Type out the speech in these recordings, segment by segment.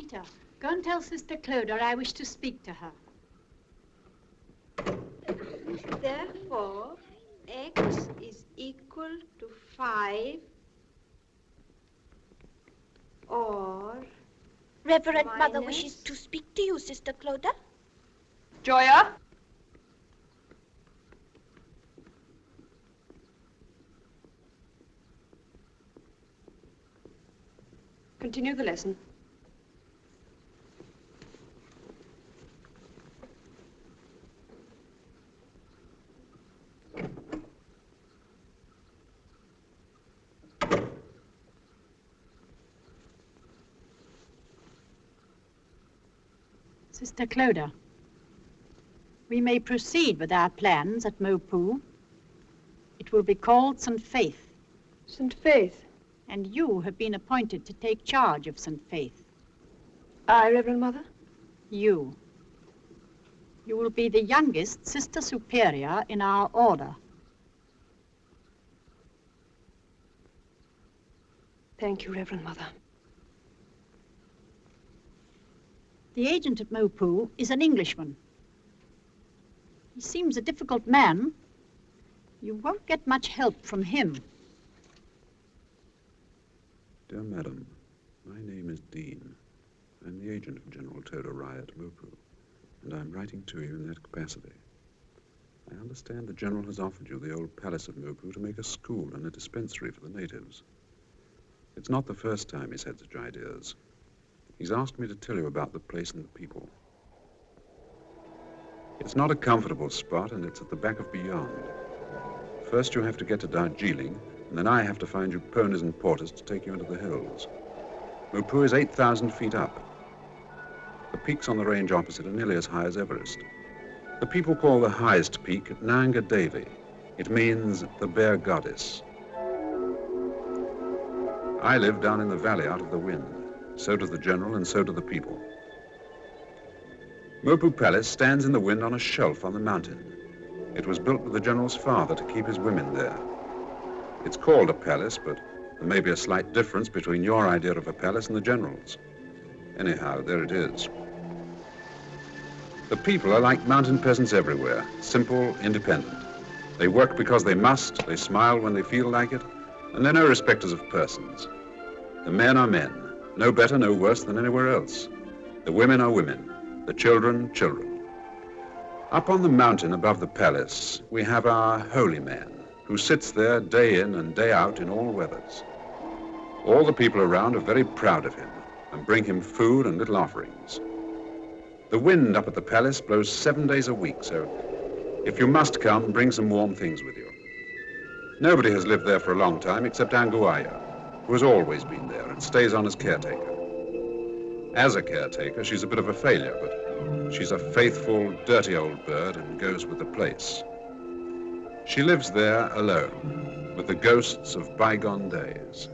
Peter, go and tell Sister Clodagh I wish to speak to her. Therefore, x is equal to 5 or... Reverend Mother wishes to speak to you, Sister Clodagh. Joya? Continue the lesson. Sister Clodagh, we may proceed with our plans at Mopoo. It will be called St. Faith. St. Faith? And you have been appointed to take charge of St. Faith. I, Reverend Mother? You. You will be the youngest Sister Superior in our order. Thank you, Reverend Mother. The agent at Mopoo is an Englishman. He seems a difficult man. You won't get much help from him. Dear Madam, my name is Dean. I'm the agent of General Toda Rai at Mopoo, and I'm writing to you in that capacity. I understand the General has offered you the old palace of Mopoo to make a school and a dispensary for the natives. It's not the first time he's had such ideas. He's asked me to tell you about the place and the people. It's not a comfortable spot, and it's at the back of beyond. First you have to get to Darjeeling, and then I have to find you ponies and porters to take you into the hills. Mopoo is 8,000 feet up. The peaks on the range opposite are nearly as high as Everest. The people call the highest peak Nanga Devi. It means the bear goddess. I live down in the valley out of the wind. So does the general, and so do the people. Mopoo Palace stands in the wind on a shelf on the mountain. It was built with the general's father to keep his women there. It's called a palace, but there may be a slight difference between your idea of a palace and the general's. Anyhow, there it is. The people are like mountain peasants everywhere, simple, independent. They work because they must, they smile when they feel like it, and they're no respecters of persons. The men are men. No better, no worse than anywhere else. The women are women, the children, children. Up on the mountain above the palace, we have our holy man, who sits there day in and day out in all weathers. All the people around are very proud of him and bring him food and little offerings. The wind up at the palace blows 7 days a week, so if you must come, bring some warm things with you. Nobody has lived there for a long time except Anguaya, who has always been there and stays on as caretaker. As a caretaker, she's a bit of a failure, but she's a faithful, dirty old bird and goes with the place. She lives there alone, with the ghosts of bygone days.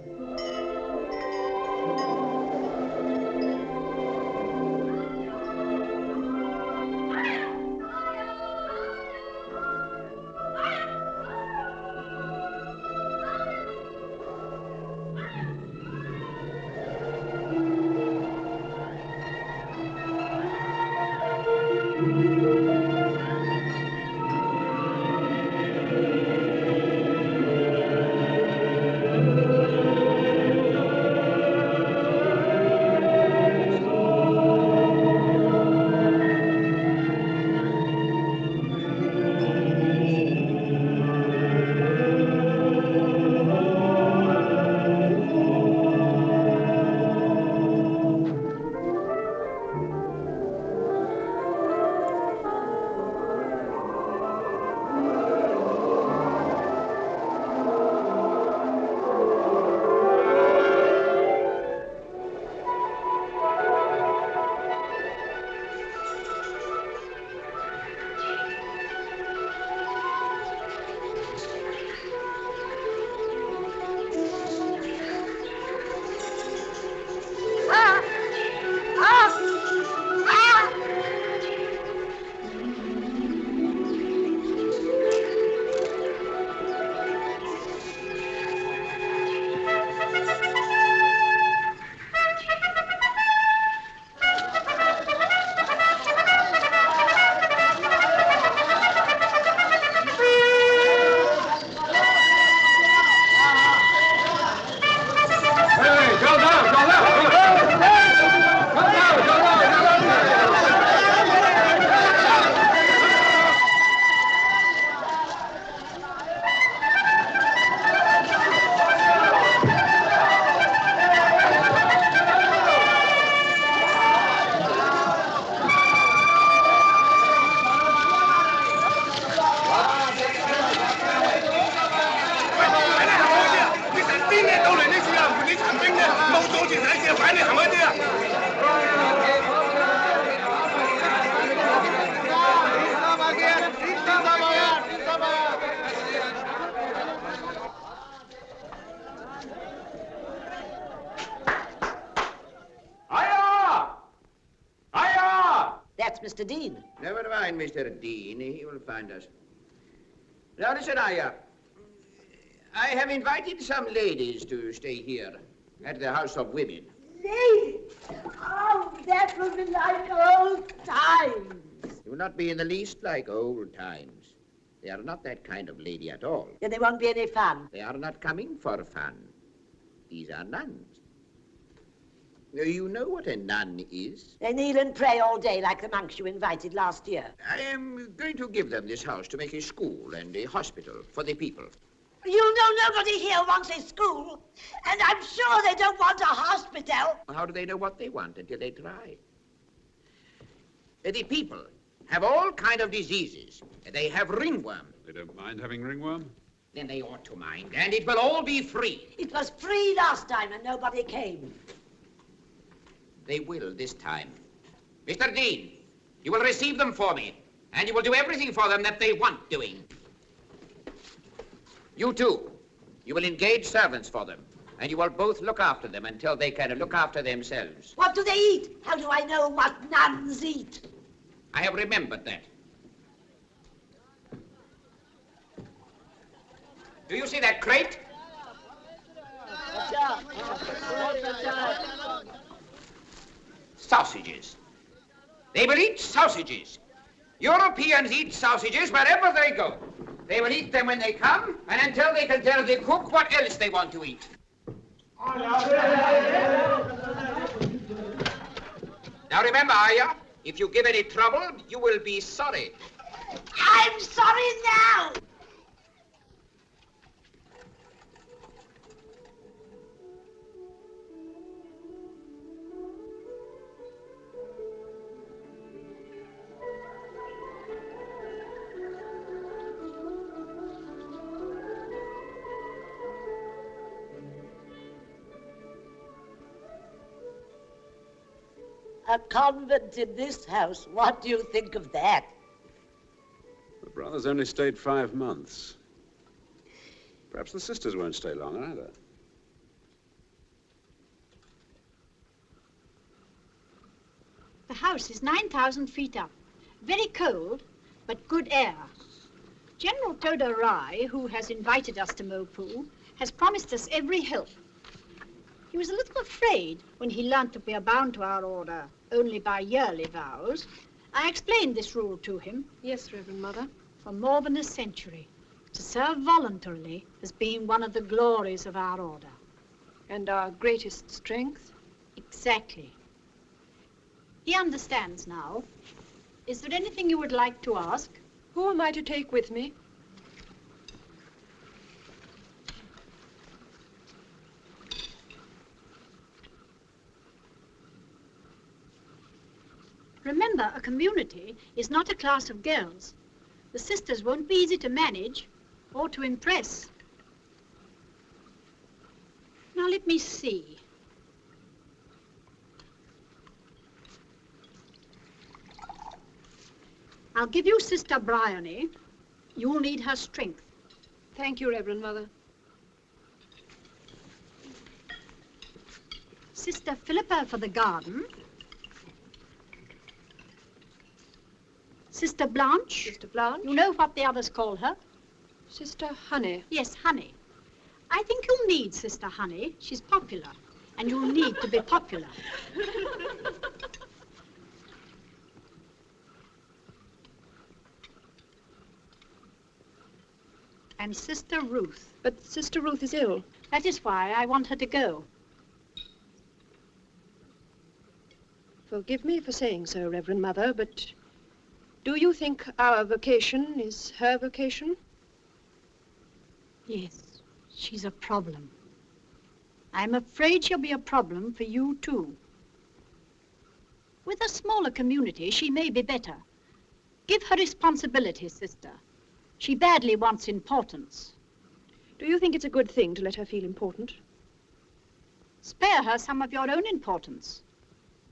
Mr. Dean. Never mind, Mr. Dean. He will find us. Now, listen, I have invited some ladies to stay here at the House of Women. Lady! Oh, that will be like old times. It will not be in the least like old times. They are not that kind of lady at all. Then there won't be any fun. They are not coming for fun. These are nuns. You know what a nun is? They kneel and pray all day like the monks you invited last year. I am going to give them this house to make a school and a hospital for the people. You know nobody here wants a school, and I'm sure they don't want a hospital. How do they know what they want until they try? The people have all kind of diseases. They have ringworm. They don't mind having ringworm? Then they ought to mind, and it will all be free. It was free last time and nobody came. They will this time. Mr. Dean, you will receive them for me, and you will do everything for them that they want doing. You too. You will engage servants for them, and you will both look after them until they can look after themselves. What do they eat? How do I know what nuns eat? I have remembered that. Do you see that crate? Sausages. They will eat sausages. Europeans eat sausages wherever they go. They will eat them when they come, and until they can tell the cook what else they want to eat. Now remember, Aya, if you give any trouble, you will be sorry. I'm sorry now! A convent in this house. What do you think of that? The brothers only stayed 5 months. Perhaps the sisters won't stay long either. The house is 9,000 feet up. Very cold, but good air. General Toda Rai, who has invited us to Mopu, has promised us every help. He was a little afraid when he learnt that we are bound to our order only by yearly vows. I explained this rule to him. Yes, Reverend Mother. For more than a century, to serve voluntarily has been one of the glories of our order. And our greatest strength? Exactly. He understands now. Is there anything you would like to ask? Who am I to take with me? Remember, a community is not a class of girls. The sisters won't be easy to manage or to impress. Now, let me see. I'll give you Sister Bryony. You'll need her strength. Thank you, Reverend Mother. Sister Philippa for the garden. Sister Blanche. Sister Blanche? You know what the others call her? Sister Honey. Yes, Honey. I think you'll need Sister Honey. She's popular, and you'll need to be popular. And Sister Ruth. But Sister Ruth is ill. That is why I want her to go. Forgive me for saying so, Reverend Mother, but do you think our vocation is her vocation? Yes, she's a problem. I'm afraid she'll be a problem for you, too. With a smaller community, she may be better. Give her responsibility, sister. She badly wants importance. Do you think it's a good thing to let her feel important? Spare her some of your own importance,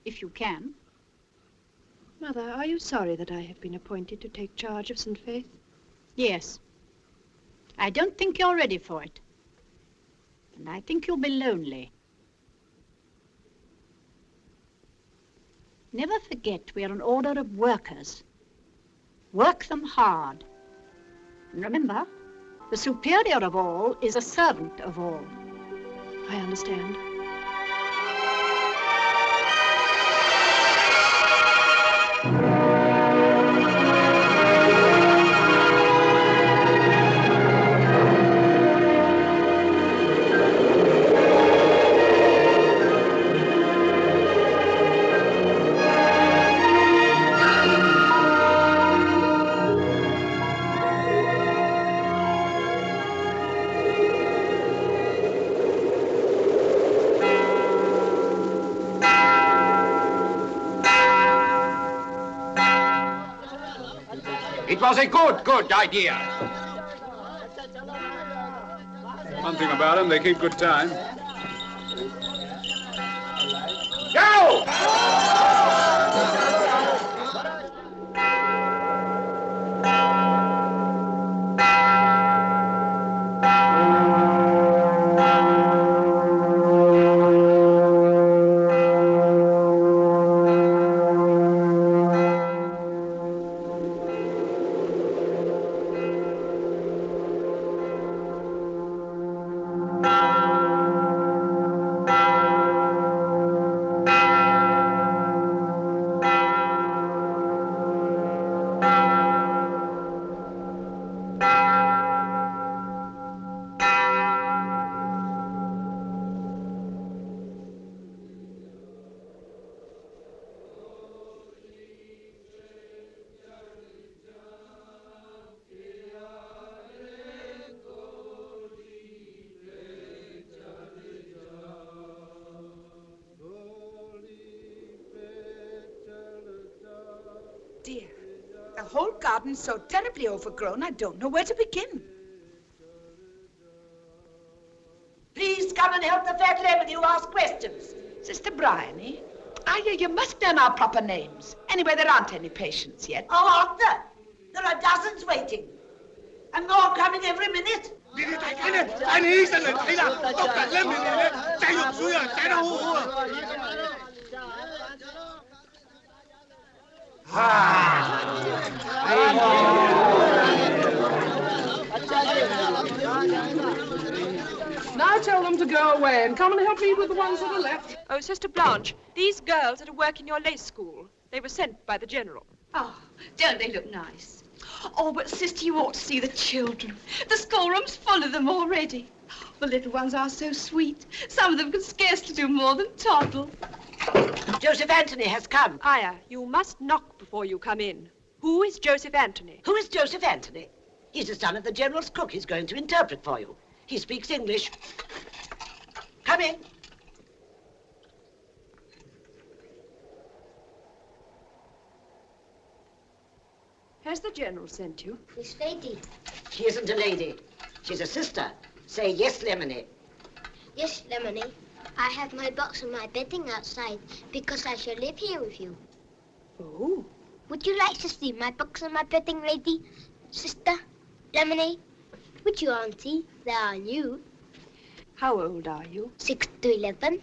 if you can. Mother, are you sorry that I have been appointed to take charge of St. Faith? Yes. I don't think you're ready for it. And I think you'll be lonely. Never forget we are an order of workers. Work them hard. And remember, the superior of all is a servant of all. I understand. It was a good idea. One thing about them, they keep good time. Go! Dear, the whole garden's so terribly overgrown, I don't know where to begin. Please come and help the fat lemon who asks questions. Sister Bryony, you must learn our proper names. Anyway, there aren't any patients yet. Oh, aren't there? There are dozens waiting. And more coming every minute. Now tell them to go away and come and help me with the ones that are left. Oh, Sister Blanche, these girls are to work in your lace school. They were sent by the General. Oh, don't they look nice? Oh, but Sister, you ought to see the children. The schoolroom's full of them already. The little ones are so sweet. Some of them can scarcely do more than toddle. Joseph Anthony has come. Aya, you must knock before you come in. Who is Joseph Anthony? Who is Joseph Anthony? He's the son of the General's cook. He's going to interpret for you. He speaks English. Come in. Has the General sent you? This lady. She isn't a lady. She's a sister. Say yes, Lemony. Yes, Lemony. I have my box and my bedding outside because I shall live here with you. Oh. Would you like to see my box and my bedding, lady? Sister? Lemony? Would you, Auntie? They are new. How old are you? 6 to 11.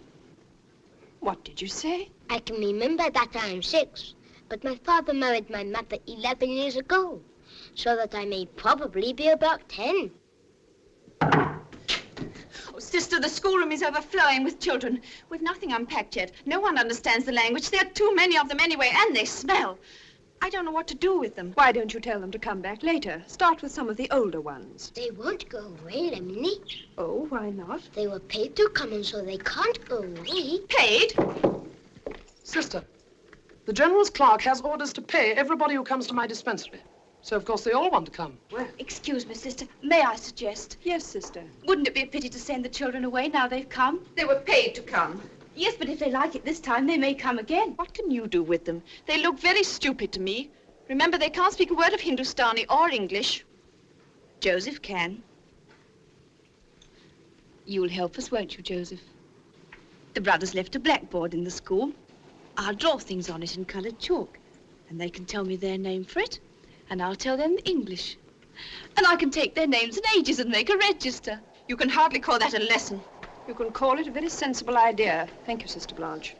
What did you say? I can remember that I am 6, but my father married my mother 11 years ago, so that I may probably be about 10. Oh, Sister, the schoolroom is overflowing with children. We've nothing unpacked yet. No one understands the language. There are too many of them anyway, and they smell. I don't know what to do with them. Why don't you tell them to come back later? Start with some of the older ones. They won't go away, Lemony. Oh, why not? They were paid to come, and so they can't go away. Paid? Sister, the General's clerk has orders to pay everybody who comes to my dispensary. So, of course, they all want to come. Well, excuse me, Sister. May I suggest? Yes, Sister. Wouldn't it be a pity to send the children away now they've come? They were paid to come. Yes, but if they like it this time, they may come again. What can you do with them? They look very stupid to me. Remember, they can't speak a word of Hindustani or English. Joseph can. You'll help us, won't you, Joseph? The brothers left a blackboard in the school. I'll draw things on it in coloured chalk, and they can tell me their name for it, and I'll tell them English. And I can take their names and ages and make a register. You can hardly call that a lesson. You can call it a very sensible idea. Thank you, Sister Blanche.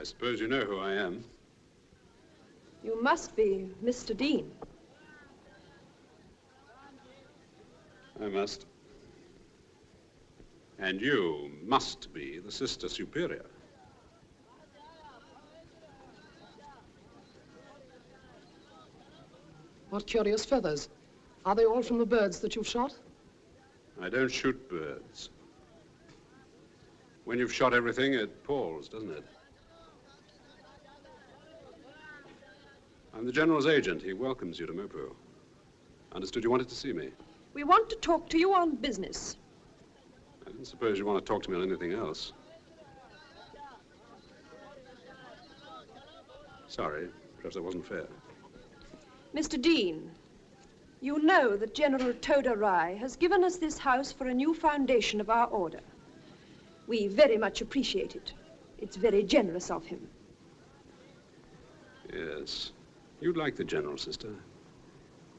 I suppose you know who I am. You must be Mr. Dean. I must. And you must be the Sister Superior. What curious feathers. Are they all from the birds that you've shot? I don't shoot birds. When you've shot everything, it palls, doesn't it? I'm the General's agent. He welcomes you to Mopo. Understood you wanted to see me. We want to talk to you on business. I didn't suppose you want to talk to me on anything else. Sorry, perhaps that wasn't fair. Mr. Dean, you know that General Toda Rai has given us this house for a new foundation of our order. We very much appreciate it. It's very generous of him. Yes. You'd like the General, Sister.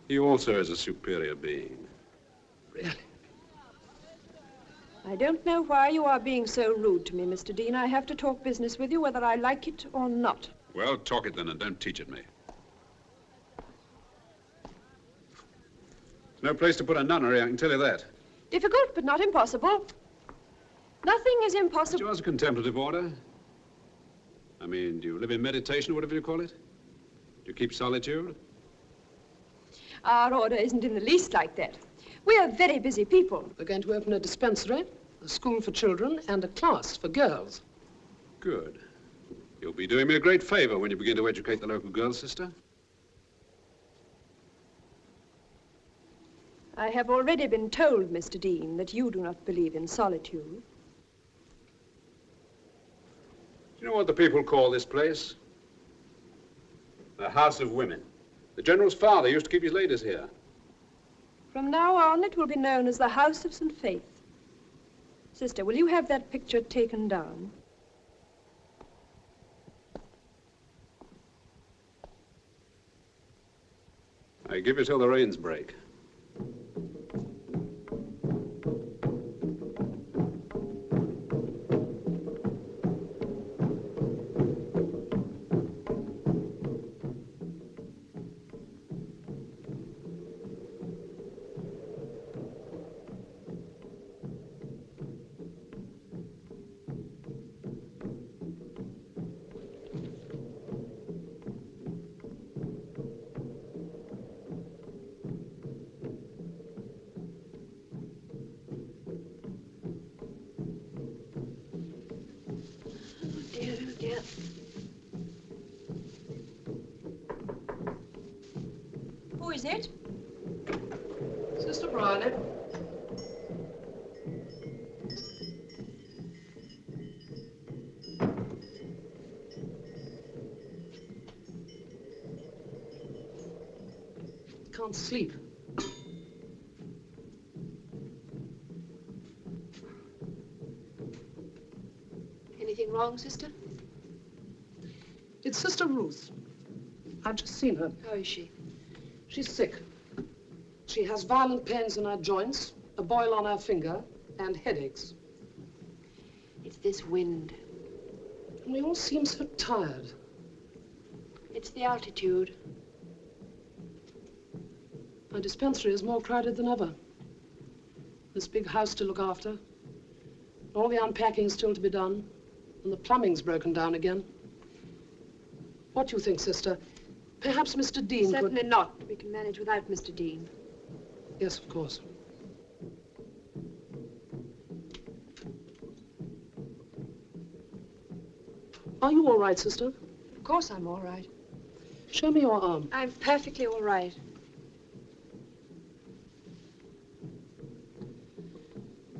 He also is a superior being. Really? I don't know why you are being so rude to me, Mr. Dean. I have to talk business with you, whether I like it or not. Well, talk it then, and don't teach it me. There's no place to put a nunnery, I can tell you that. Difficult, but not impossible. Nothing is impossible. Is yours a contemplative order? I mean, do you live in meditation, or whatever you call it? Do you keep solitude? Our order isn't in the least like that. We are very busy people. We're going to open a dispensary, a school for children, and a class for girls. Good. You'll be doing me a great favor when you begin to educate the local girls, Sister. I have already been told, Mr. Dean, that you do not believe in solitude. Do you know what the people call this place? The House of Women. The General's father used to keep his ladies here. From now on, it will be known as the House of St. Faith. Sister, will you have that picture taken down? I give you till the rains break. Who is it? Sister Briley. Can't sleep. Anything wrong, Sister? It's Sister Ruth. I've just seen her. How is she? She's sick. She has violent pains in her joints, a boil on her finger, and headaches. It's this wind. And we all seem so tired. It's the altitude. My dispensary is more crowded than ever. This big house to look after. All the unpacking still to be done. And the plumbing's broken down again. What do you think, Sister? Perhaps Mr. Dean could... Certainly not. We can manage without Mr. Dean. Yes, of course. Are you all right, Sister? Of course I'm all right. Show me your arm. I'm perfectly all right.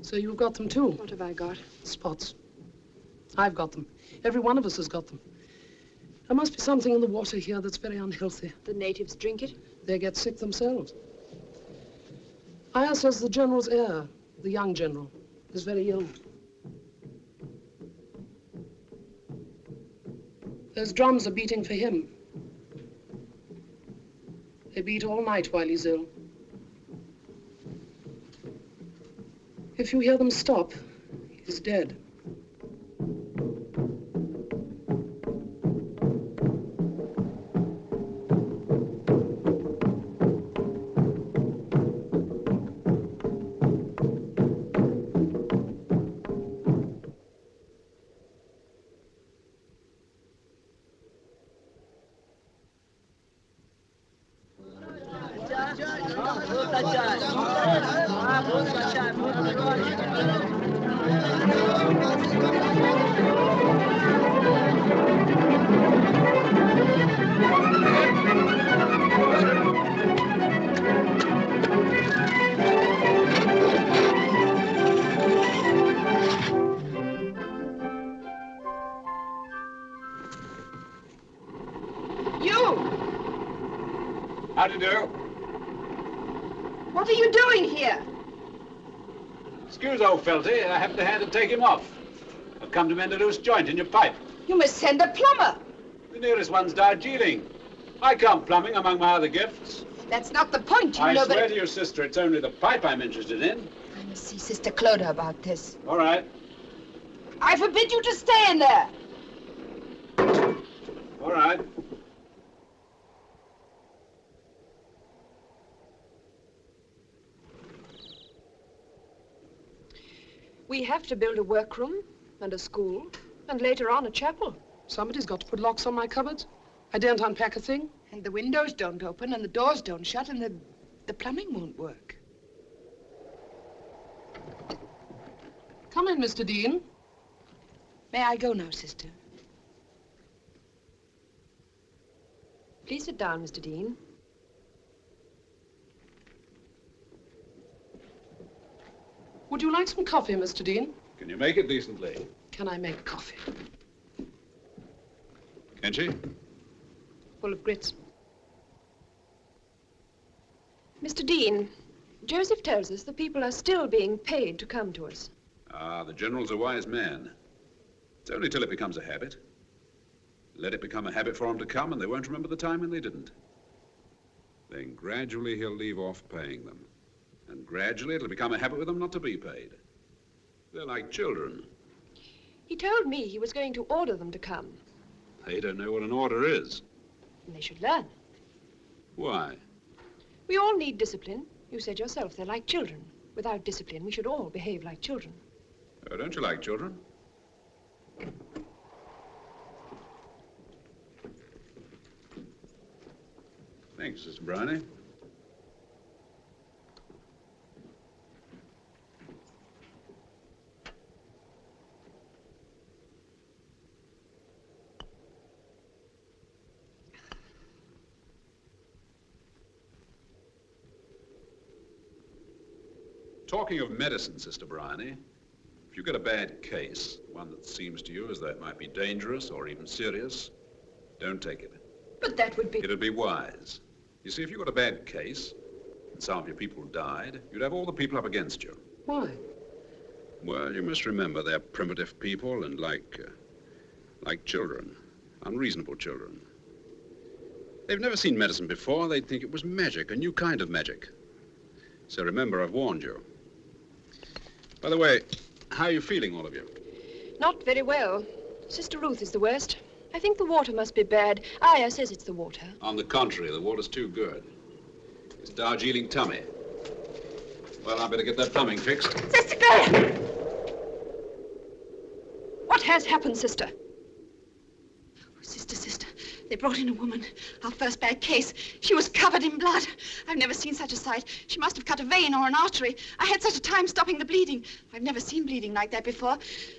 So you've got them too? What have I got? Spots. I've got them. Every one of us has got them. There must be something in the water here that's very unhealthy. The natives drink it? They get sick themselves. Aya says the General's heir, the young General, is very ill. Those drums are beating for him. They beat all night while he's ill. If you hear them stop, he's dead. How do you do? What are you doing here? Excuse old Felty, I happen to hand to take him off. I've come to mend a loose joint in your pipe. You must send a plumber. The nearest one's Darjeeling. I can't plumbing among my other gifts. That's not the point, you I know, swear but... to your sister, it's only the pipe I'm interested in. I must see Sister Clodagh about this. All right. I forbid you to stay in there. All right. We have to build a workroom and a school and later on a chapel. Somebody's got to put locks on my cupboards. I daren't unpack a thing. And the windows don't open and the doors don't shut and the plumbing won't work. Come in, Mr. Dean. May I go now, sister? Please sit down, Mr. Dean. Would you like some coffee, Mr. Dean? Can you make it decently? Can I make coffee? Can she? Full of grits. Mr. Dean, Joseph tells us the people are still being paid to come to us. Ah, the General's a wise man. It's only till it becomes a habit. Let it become a habit for him to come and they won't remember the time when they didn't. Then gradually he'll leave off paying them. And gradually it'll become a habit with them not to be paid. They're like children. He told me he was going to order them to come. They don't know what an order is. And they should learn. Why? We all need discipline. You said yourself they're like children. Without discipline, we should all behave like children. Oh, don't you like children? Thanks, Sister Bryony. Talking of medicine, Sister Bryony, if you get a bad case, one that seems to you as though it might be dangerous or even serious, don't take it. But that would be... It'd be wise. You see, if you got a bad case and some of your people died, you'd have all the people up against you. Why? Well, you must remember they're primitive people and like children, unreasonable children. They've never seen medicine before. They'd think it was magic, a new kind of magic. So remember, I've warned you. By the way, how are you feeling, all of you? Not very well. Sister Ruth is the worst. I think the water must be bad. Aya says it's the water. On the contrary, the water's too good. It's Darjeeling tummy. Well, I better get that plumbing fixed. Sister Claire! What has happened, sister? Sister, they brought in a woman. Our first bad case. She was covered in blood. I've never seen such a sight. She must have cut a vein or an artery. I had such a time stopping the bleeding. I've never seen bleeding like that before.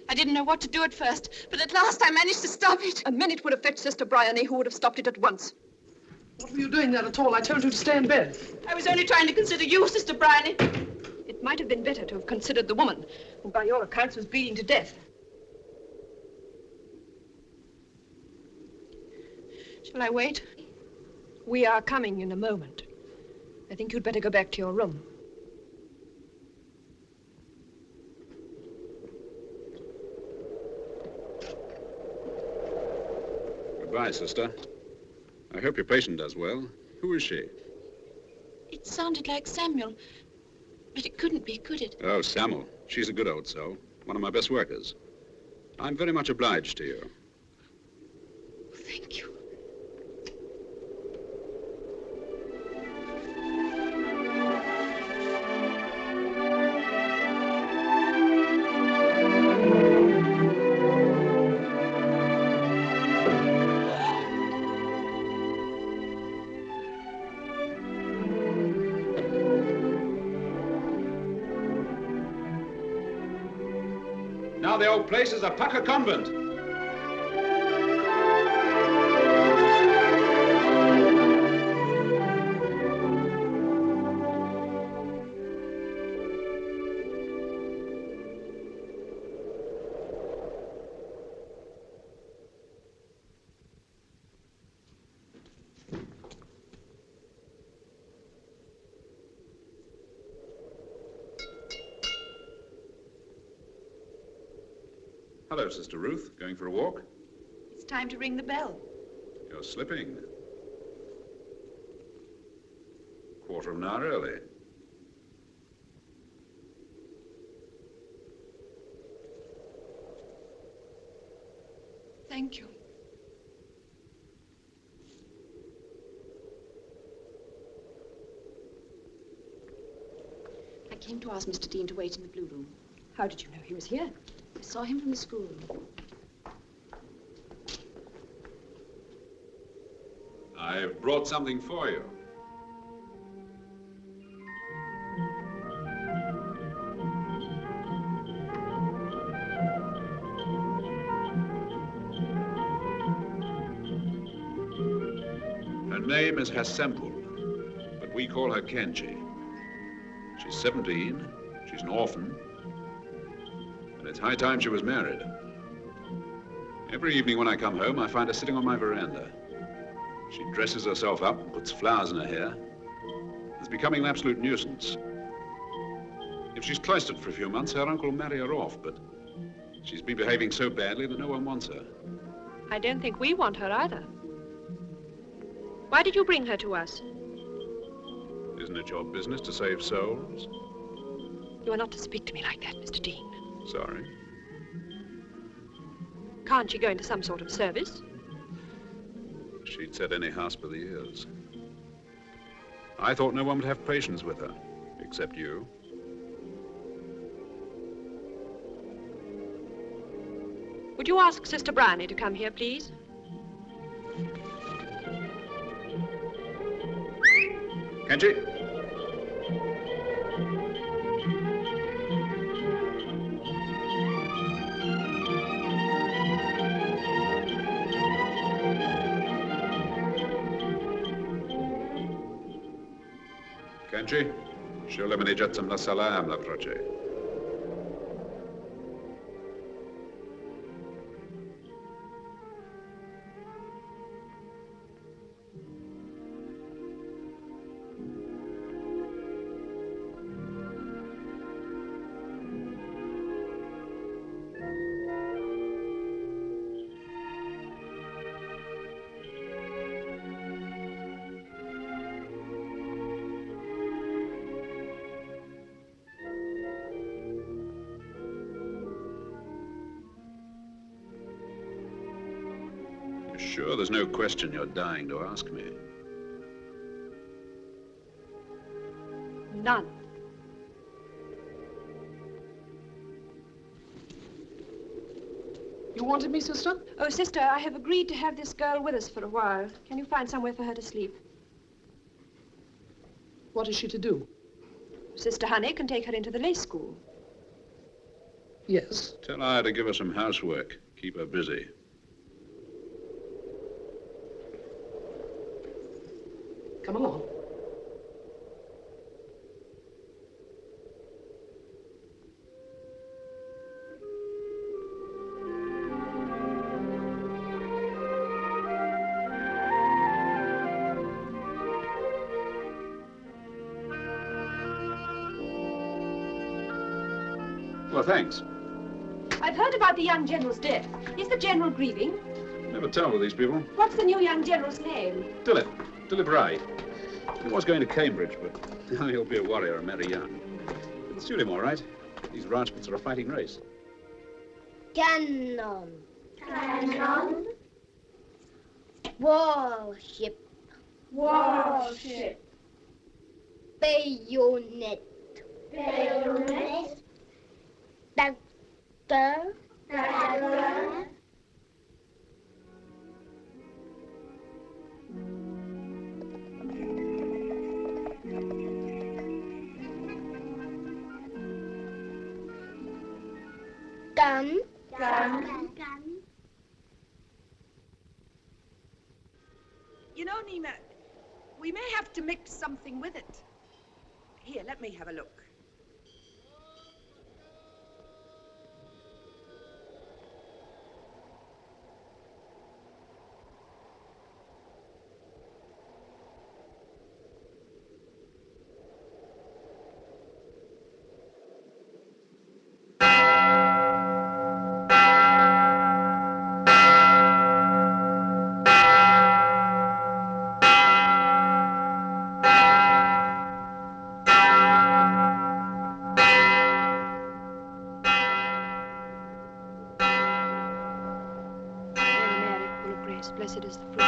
I didn't know what to do at first, but at last I managed to stop it. A minute would have fetched Sister Bryony, who would have stopped it at once. What were you doing there at all? I told you to stay in bed. I was only trying to consider you, Sister Bryony. It might have been better to have considered the woman, who by your accounts was bleeding to death. Shall I wait? We are coming in a moment. I think you'd better go back to your room. Goodbye, sister. I hope your patient does well. Who is she? It sounded like Samuel, but it couldn't be, could it? Oh, Samuel. She's a good old soul. One of my best workers. I'm very much obliged to you. Thank you. Now the old place is a pucker convent. Hello, Sister Ruth. Going for a walk? It's time to ring the bell. You're slipping. Quarter of an hour early. Thank you. I came to ask Mr. Dean to wait in the blue room. How did you know he was here? I saw him from the schoolroom. I've brought something for you. Her name is Hassemple, but we call her Kenji. She's 17, she's an orphan, and it's high time she was married. Every evening when I come home, I find her sitting on my veranda. She dresses herself up and puts flowers in her hair. It's becoming an absolute nuisance. If she's cloistered for a few months, her uncle will marry her off, but she's been behaving so badly that no one wants her. I don't think we want her either. Why did you bring her to us? Isn't it your business to save souls? You are not to speak to me like that, Mr. Dean. Sorry. Can't she go into some sort of service? She'd set any house by the ears. I thought no one would have patience with her, except you. Would you ask Sister Bryony to come here, please? Kenji? Kenji, šele me neđat sam na salam la proče. Sure, there's no question you're dying to ask me. None. You wanted me, sister? Oh, sister, I have agreed to have this girl with us for a while. Can you find somewhere for her to sleep? What is she to do? Sister Honey can take her into the lace school. Yes. Tell her to give her some housework. Keep her busy. Come along. Well, thanks. I've heard about the young general's death. Is the general grieving? Never tell with these people. What's the new young general's name? Dilip Rai. He was going to Cambridge, but now he'll be a warrior and marry young. It'll suit him all right. These Rajputs are a fighting race. Cannon. Cannon. Warship. Warship. Bayonet. Bayonet. Dagger. Dagger. Gun. Gun. You know, Nina, we may have to mix something with it. Here, let me have a look. Christ, blessed is the fruit.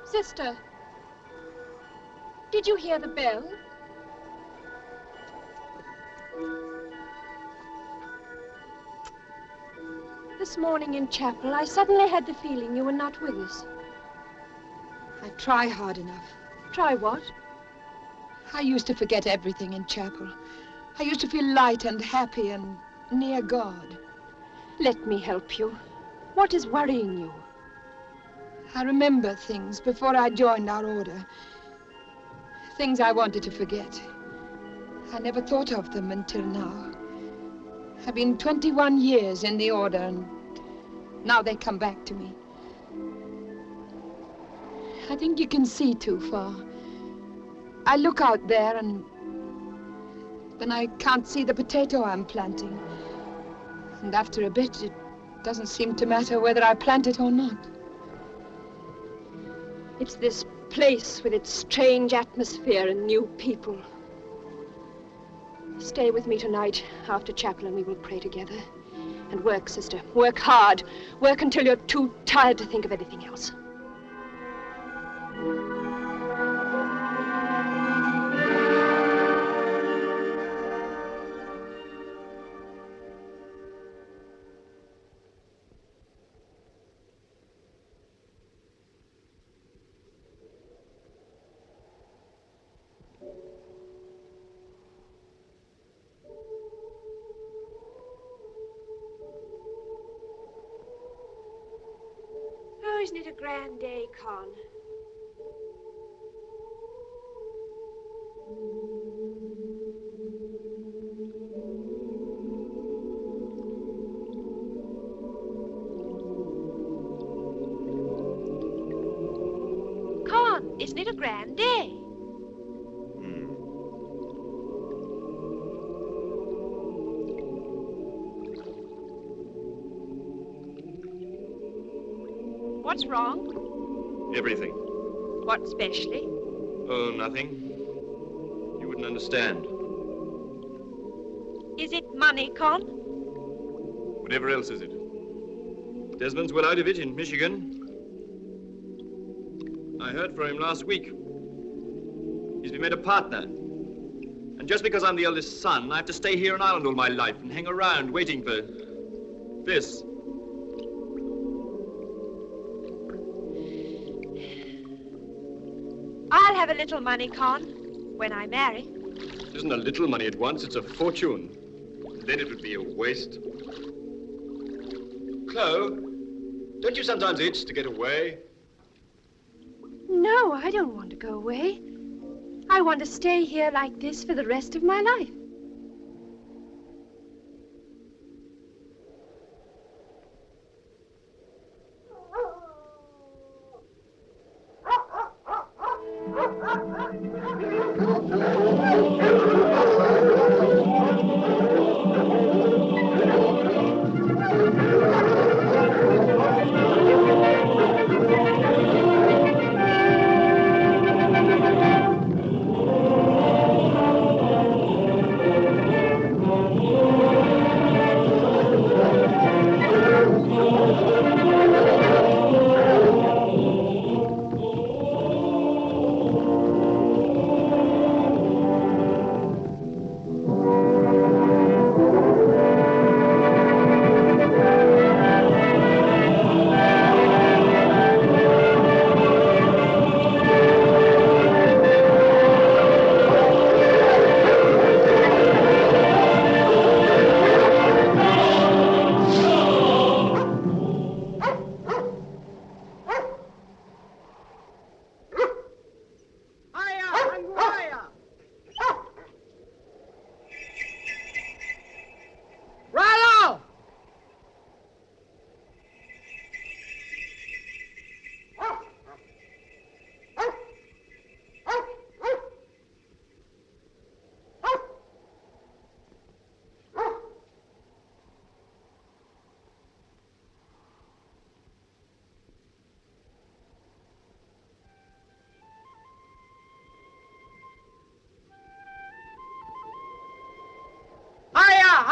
Sister, did you hear the bell? This morning in chapel, I suddenly had the feeling you were not with us. I try hard enough. Try what? I used to forget everything in chapel. I used to feel light and happy and near God. Let me help you. What is worrying you? I remember things before I joined our order. Things I wanted to forget. I never thought of them until now. I've been 21 years in the order, and now they come back to me. I think you can see too far. I look out there, and then I can't see the potato I'm planting. And after a bit, it doesn't seem to matter whether I plant it or not. It's this place with its strange atmosphere and new people. Stay with me tonight after chapel and we will pray together. And work, sister. Work hard. Work until you're too tired to think of anything else. Isn't it a grand day, Con? Con, isn't it a grand day? What's wrong? Everything. What specially? Oh, nothing. You wouldn't understand. Is it money, Con? Whatever else is it? Desmond's well out of it in Michigan. I heard from him last week. He's been made a partner. And just because I'm the eldest son, I have to stay here in Ireland all my life and hang around waiting for this. I'll have a little money, Con, when I marry. It isn't a little money at once, it's a fortune. Then it would be a waste. Chloe, don't you sometimes itch to get away? No, I don't want to go away. I want to stay here like this for the rest of my life.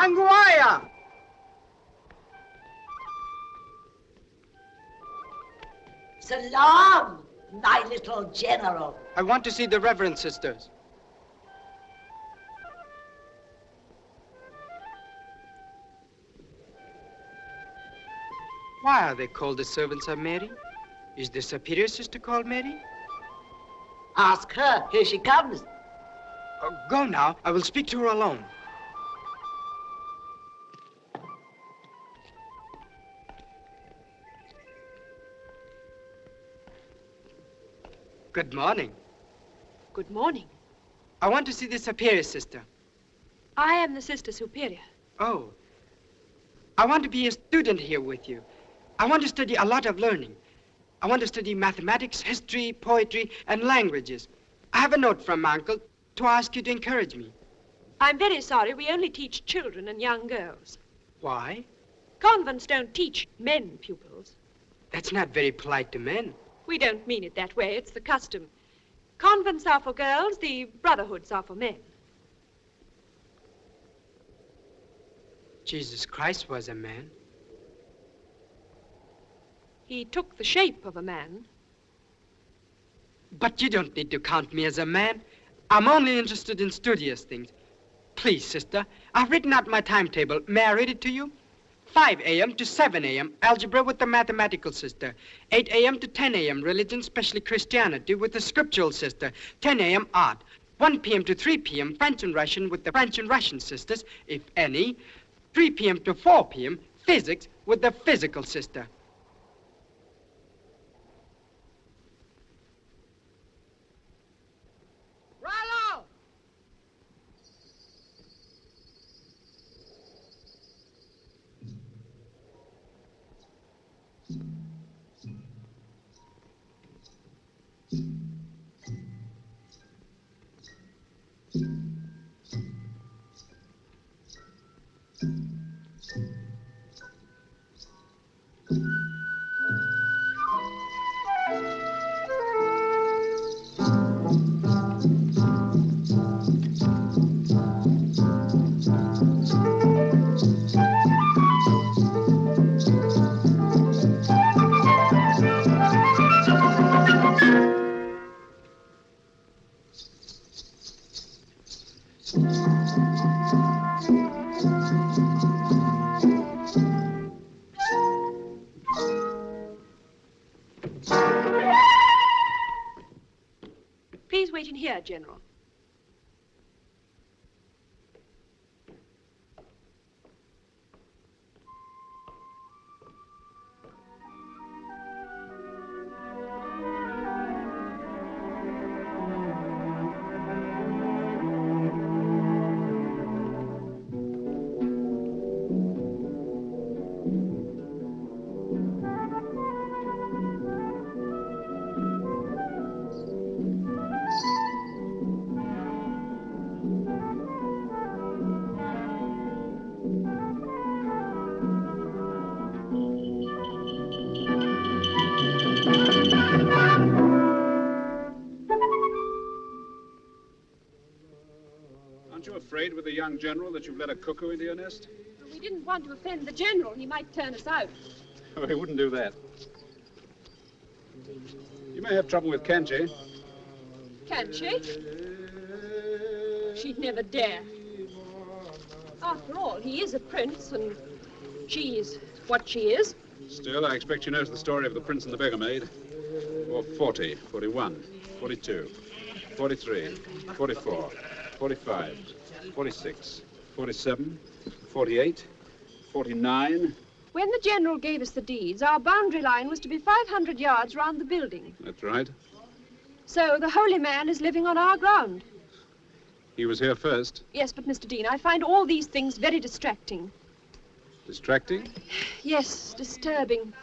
Anguaya! Salam, my little general. I want to see the Reverend Sisters. Why are they called the servants of Mary? Is the superior sister called Mary? Ask her. Here she comes. Go now. I will speak to her alone. Good morning. Good morning. I want to see the superior sister. I am the Sister Superior. Oh. I want to be a student here with you. I want to study a lot of learning. I want to study mathematics, history, poetry, and languages. I have a note from my uncle to ask you to encourage me. I'm very sorry. We only teach children and young girls. Why? Convents don't teach men pupils. That's not very polite to men. We don't mean it that way. It's the custom. Convents are for girls, the brotherhoods are for men. Jesus Christ was a man. He took the shape of a man. But you don't need to count me as a man. I'm only interested in studious things. Please, sister, I've written out my timetable. May I read it to you? 5 a.m. to 7 a.m., algebra with the mathematical sister. 8 a.m. to 10 a.m., religion, especially Christianity, with the scriptural sister. 10 a.m., art. 1 p.m. to 3 p.m., French and Russian with the French and Russian sisters, if any. 3 p.m. to 4 p.m., physics with the physical sister. Rollo! Please wait in here, General. Aren't you afraid with the young general that you've let a cuckoo into your nest? We didn't want to offend the General. He might turn us out. Oh, he wouldn't do that. You may have trouble with Kanchi. Can she? She'd never dare. After all, he is a prince, and she is what she is. Still, I expect she knows the story of the prince and the beggar maid. Or 40, 41, 42, 43, 44, 45, 46, 47, 48, 49. When the General gave us the deeds, our boundary line was to be 500 yards round the building. That's right. So the holy man is living on our ground. He was here first. Yes, but Mr. Dean, I find all these things very distracting. Distracting? Yes, disturbing.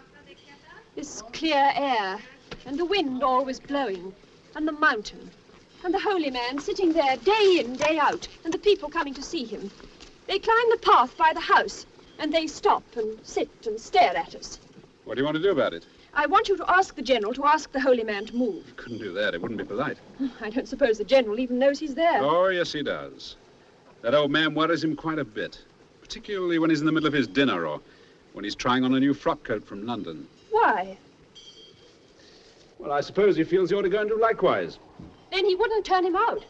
This clear air, and the wind always blowing, and the mountain, and the holy man sitting there day in, day out, and the people coming to see him. They climb the path by the house, and they stop and sit and stare at us. What do you want to do about it? I want you to ask the General to ask the holy man to move. You couldn't do that. It wouldn't be polite. I don't suppose the General even knows he's there. Oh, yes, he does. That old man worries him quite a bit. particularly when he's in the middle of his dinner or when he's trying on a new frock coat from London. Why? Well, I suppose he feels you ought to go and do likewise. Then he wouldn't turn him out.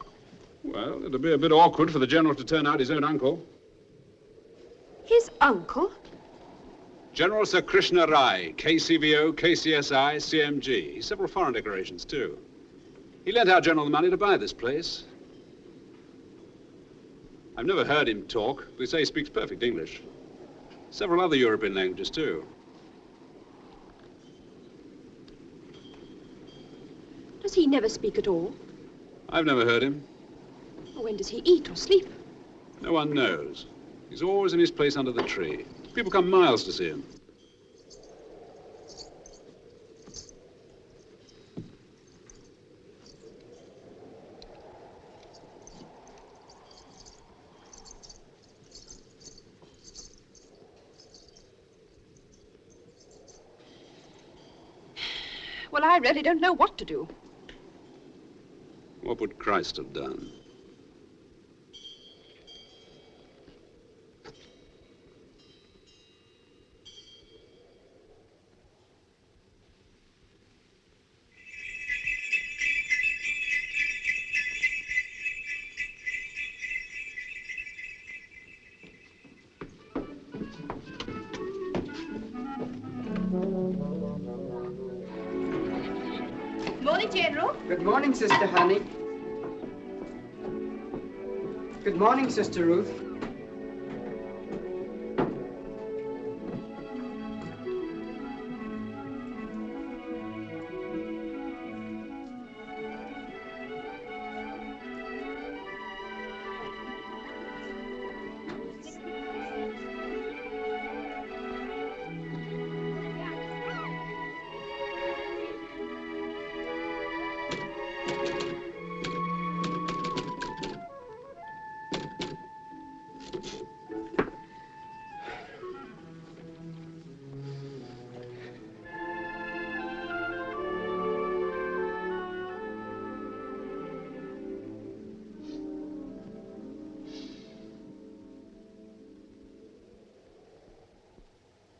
Well, it'll be a bit awkward for the General to turn out his own uncle. His uncle? General Sir Krishna Rai, KCVO, KCSI, CMG. He's several foreign decorations, too. He lent our General the money to buy this place. I've never heard him talk. They say he speaks perfect English. Several other European languages, too. Does he never speak at all? I've never heard him. When does he eat or sleep? No one knows. He's always in his place under the tree. People come miles to see him. Well, I really don't know what to do. What would Christ have done? Morning, General. Good morning, Sister Honey. Good morning, Sister Ruth.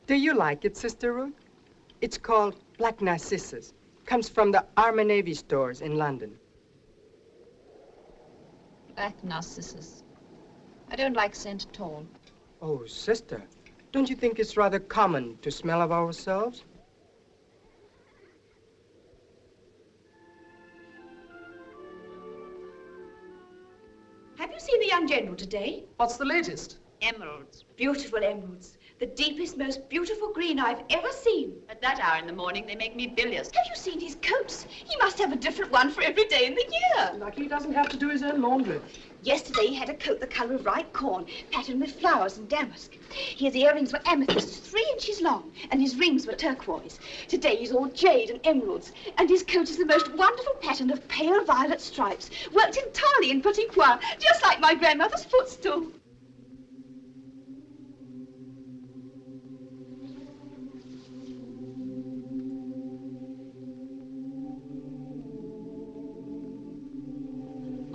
Do you like it, Sister Ruth? It's called Black Narcissus. Comes from the Army Navy stores in London. Black Narcissus. I don't like scent at all. Oh, Sister, don't you think it's rather common to smell of ourselves? Have you seen the young General today? What's the latest? Emeralds. Beautiful emeralds. The deepest, most beautiful green I've ever seen. At that hour in the morning, they make me bilious. Have you seen his coats? He must have a different one for every day in the year. Lucky he doesn't have to do his own laundry. Yesterday he had a coat the colour of ripe corn, patterned with flowers and damask. His earrings were amethysts, 3 inches long, and his rings were turquoise. Today he's all jade and emeralds, and his coat is the most wonderful pattern of pale violet stripes, worked entirely in petit pois, just like my grandmother's footstool.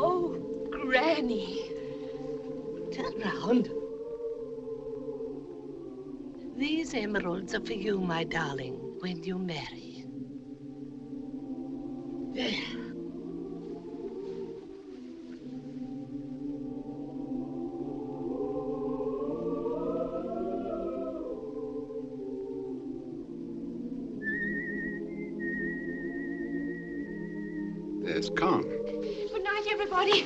Oh, Granny. Turn round. These emeralds are for you, my darling, when you marry. There. Yes, calm. Good night, everybody.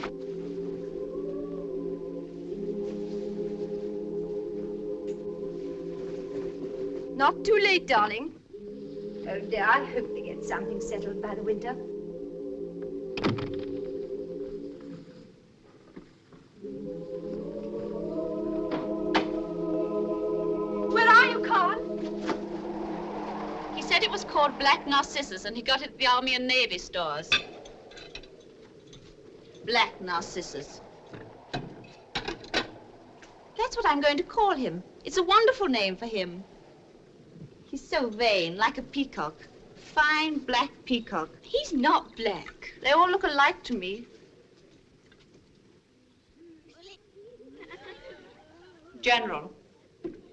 Not too late, darling. Oh, dear, I hope they get something settled by the winter. Where are you, Con? He said it was called Black Narcissus, and he got it at the Army and Navy stores. Black Narcissus. That's what I'm going to call him. It's a wonderful name for him. He's so vain, like a peacock. Fine black peacock. He's not black. They all look alike to me. General,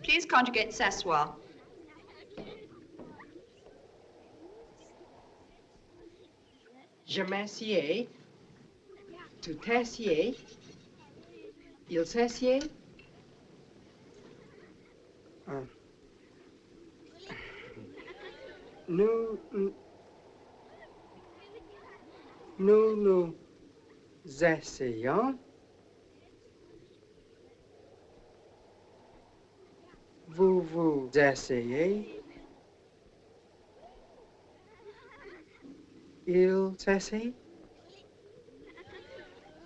please conjugate Sassois. Je m'assieds. Tu t'assieds. Il s'assied. Nous essayons. Vous essayez. Il s'essaye.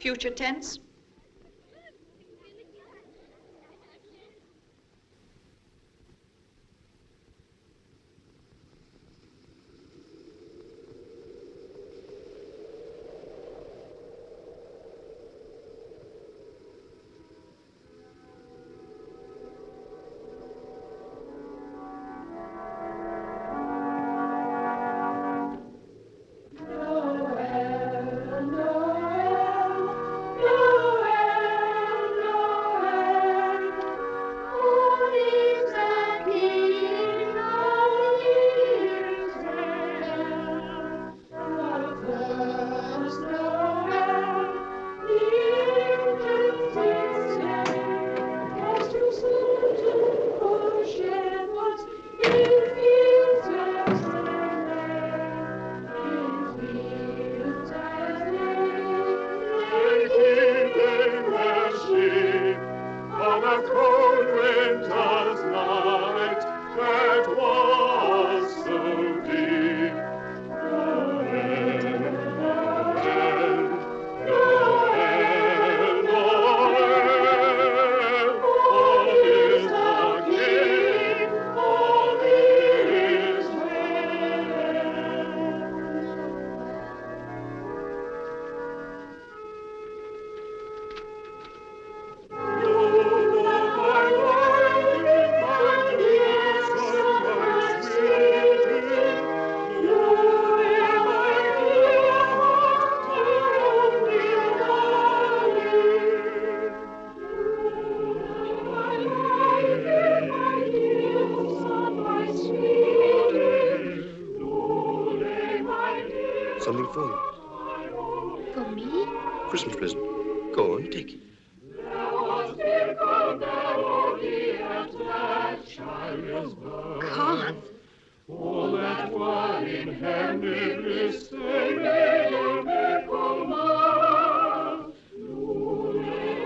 Future tense. Something for you. For me? Christmas present. Go on, take it. God. All that one in hand bliss they made a miracle mark. Lule,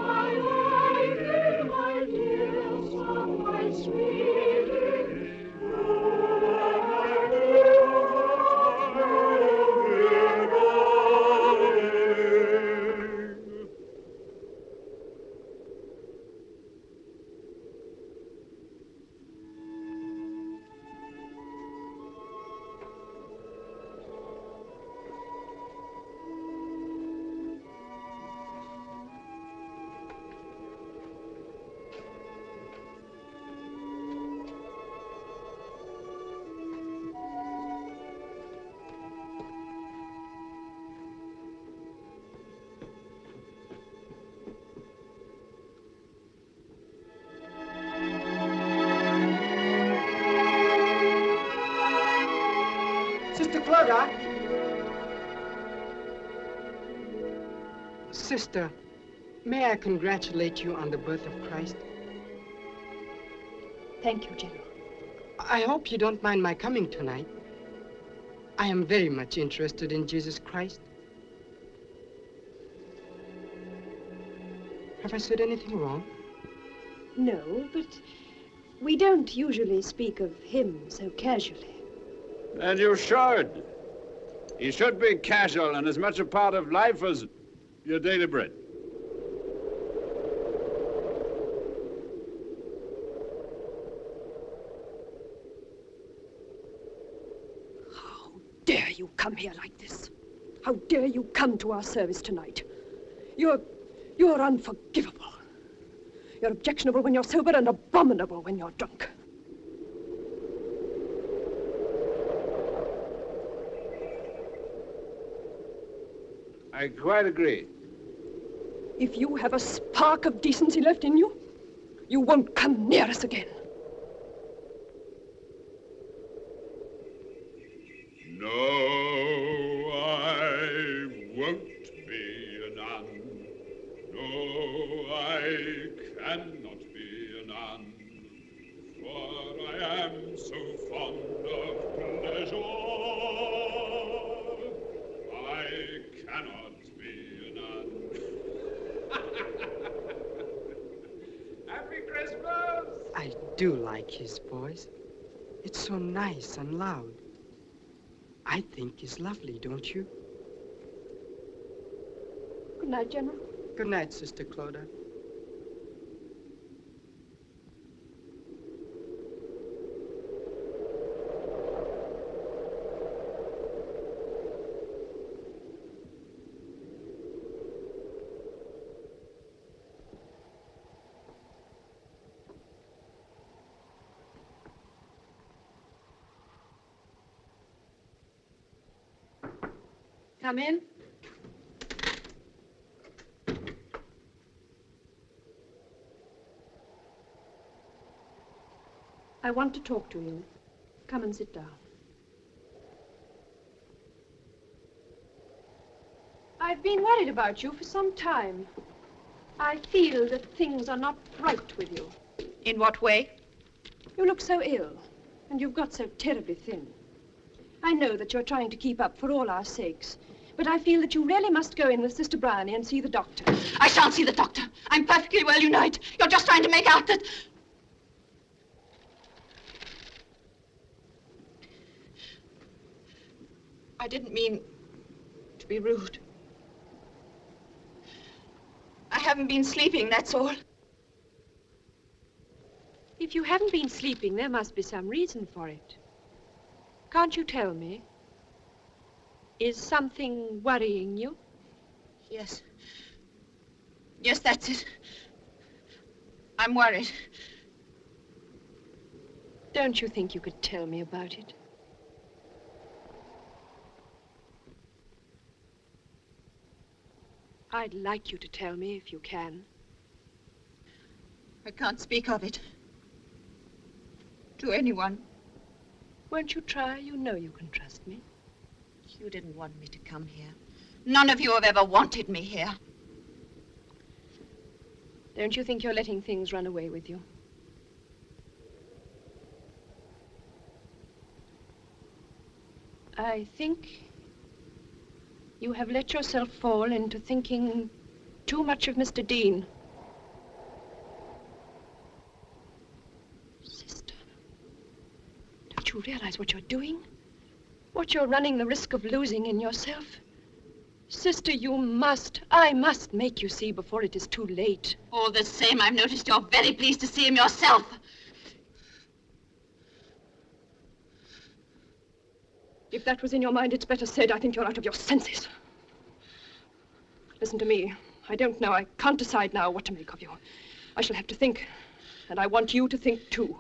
my dear, so my sweetie. Sister, may I congratulate you on the birth of Christ? Thank you, General. I hope you don't mind my coming tonight. I am very much interested in Jesus Christ. Have I said anything wrong? No, but we don't usually speak of him so casually. And you should. He should be casual and as much a part of life as your daily bread. How dare you come here like this? How dare you come to our service tonight? You're unforgivable. You're objectionable when you're sober and abominable when you're drunk. I quite agree. If you have a spark of decency left in you, You won't come near us again. No, I won't be a nun. No, I cannot be a nun. For I am so fond of pleasure. I cannot be a nun. Happy Christmas! I do like his voice. It's so nice and loud. I think he's lovely, don't you? Good night, General. Good night, Sister Clodagh. Come in. I want to talk to you. Come and sit down. I've been worried about you for some time. I feel that things are not right with you. In what way? You look so ill, and you've got so terribly thin. I know that you're trying to keep up for all our sakes, but I feel that you really must go in with Sister Bryony and see the doctor. I shan't see the doctor. I'm perfectly well, you know it. You're just trying to make out that... I didn't mean to be rude. I haven't been sleeping, that's all. If you haven't been sleeping, there must be some reason for it. Can't you tell me? Is something worrying you? Yes. Yes, that's it. I'm worried. Don't you think you could tell me about it? I'd like you to tell me if you can. I can't speak of it to anyone. Won't you try? You know you can trust me. You didn't want me to come here. None of you have ever wanted me here. Don't you think you're letting things run away with you? I think you have let yourself fall into thinking too much of Mr. Dean. Sister, don't you realize what you're doing? What you're running the risk of losing in yourself? Sister, I must make you see before it is too late. All the same, I've noticed you're very pleased to see him yourself. If that was in your mind, it's better said. I think you're out of your senses. Listen to me. I don't know. I can't decide now what to make of you. I shall have to think, and I want you to think too.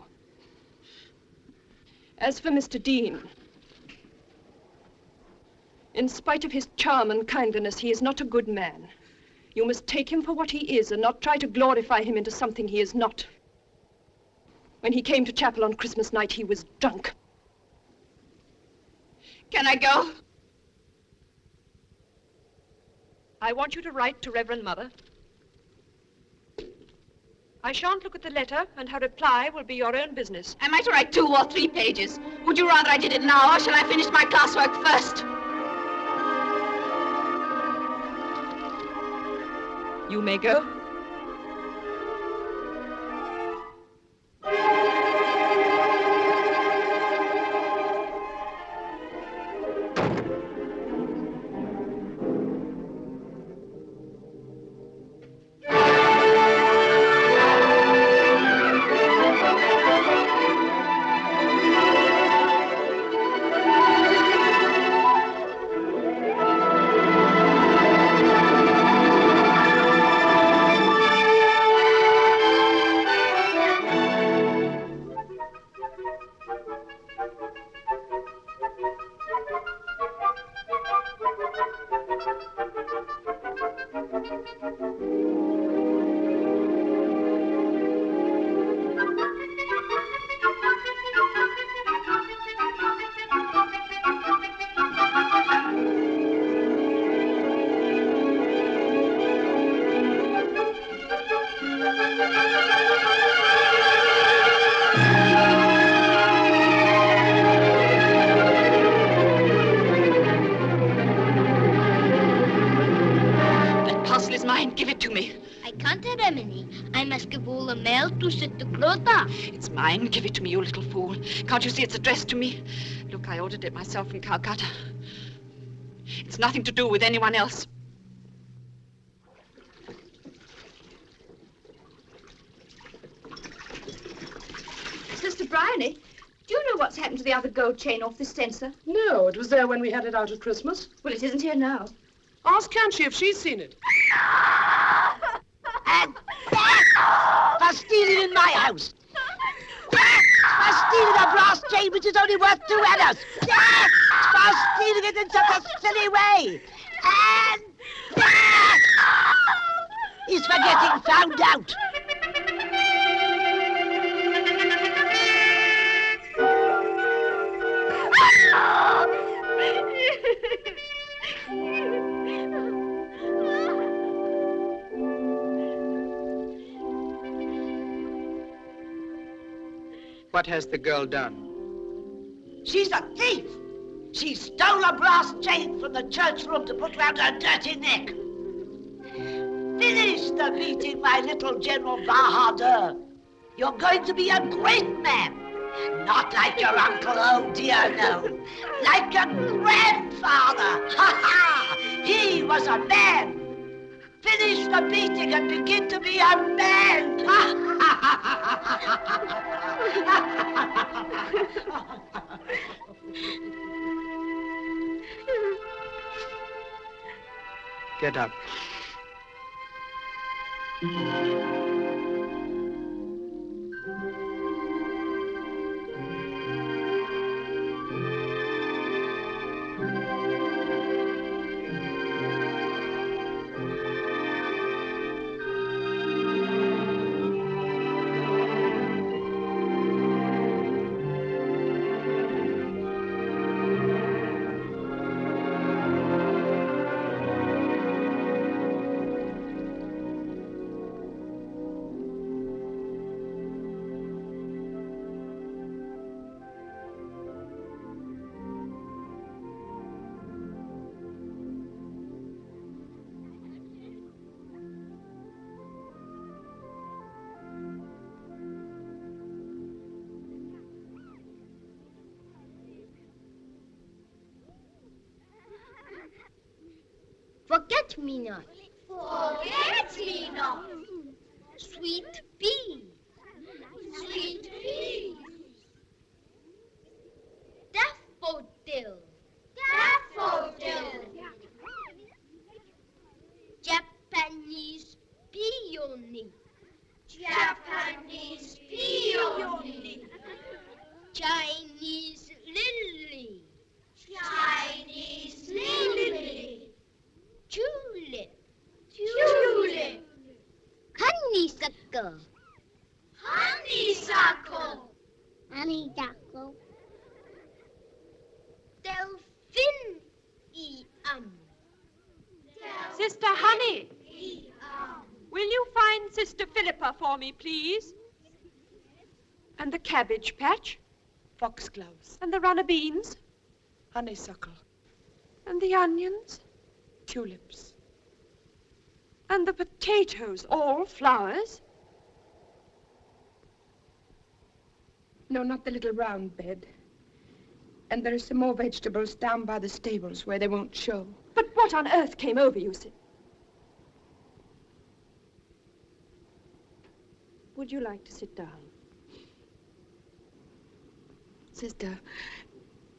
As for Mr. Dean, in spite of his charm and kindliness, he is not a good man. You must take him for what he is and not try to glorify him into something he is not. When he came to chapel on Christmas night, he was drunk. Can I go? I want you to write to Reverend Mother. I shan't look at the letter, and her reply will be your own business. Am I to write 2 or 3 pages? Would you rather I did it now, or shall I finish my classwork first? You may go. mine. Give it to me. I can't have Emily. I must give all the mail to Sister Clotha. It's mine. Give it to me, you little fool. Can't you see it's addressed to me? Look, I ordered it myself from Calcutta. It's nothing to do with anyone else. Sister Bryony, do you know what's happened to the other gold chain off the censer? No, it was there when we had it out at Christmas. Well, it isn't here now. Ask Canchi if she's seen it. And for stealing in my house. For stealing a brass chain which is only worth 2 annas. For stealing it in such a silly way. And he's for getting found out. What has the girl done? She's a thief. She stole a brass chain from the church room to put round her dirty neck. Finish the meeting, my little General Bahadur. You're going to be a great man. Not like your uncle, oh dear, no. Like your grandfather. Ha ha! He was a man. Finish the meeting and begin to be a man. Ha ha ha! Get up. Forget-me-not. Forget-me-not. Sweet pea. Sweet pea. Daffodil. Daffodil. Japanese peony. Japanese peony. Chinese lily. Chinese lily. Tulip. Tulip. Honeysuckle. Honeysuckle. Honeysuckle. Delphinium. Sister Honey, will you find Sister Philippa for me, please? And the cabbage patch? Foxgloves. And the runner beans? Honeysuckle. And the onions? Tulips. And the potatoes, all flowers? No, not the little round bed. And there are some more vegetables down by the stables where they won't show. But what on earth came over you, Sid? Would you like to sit down? Sister,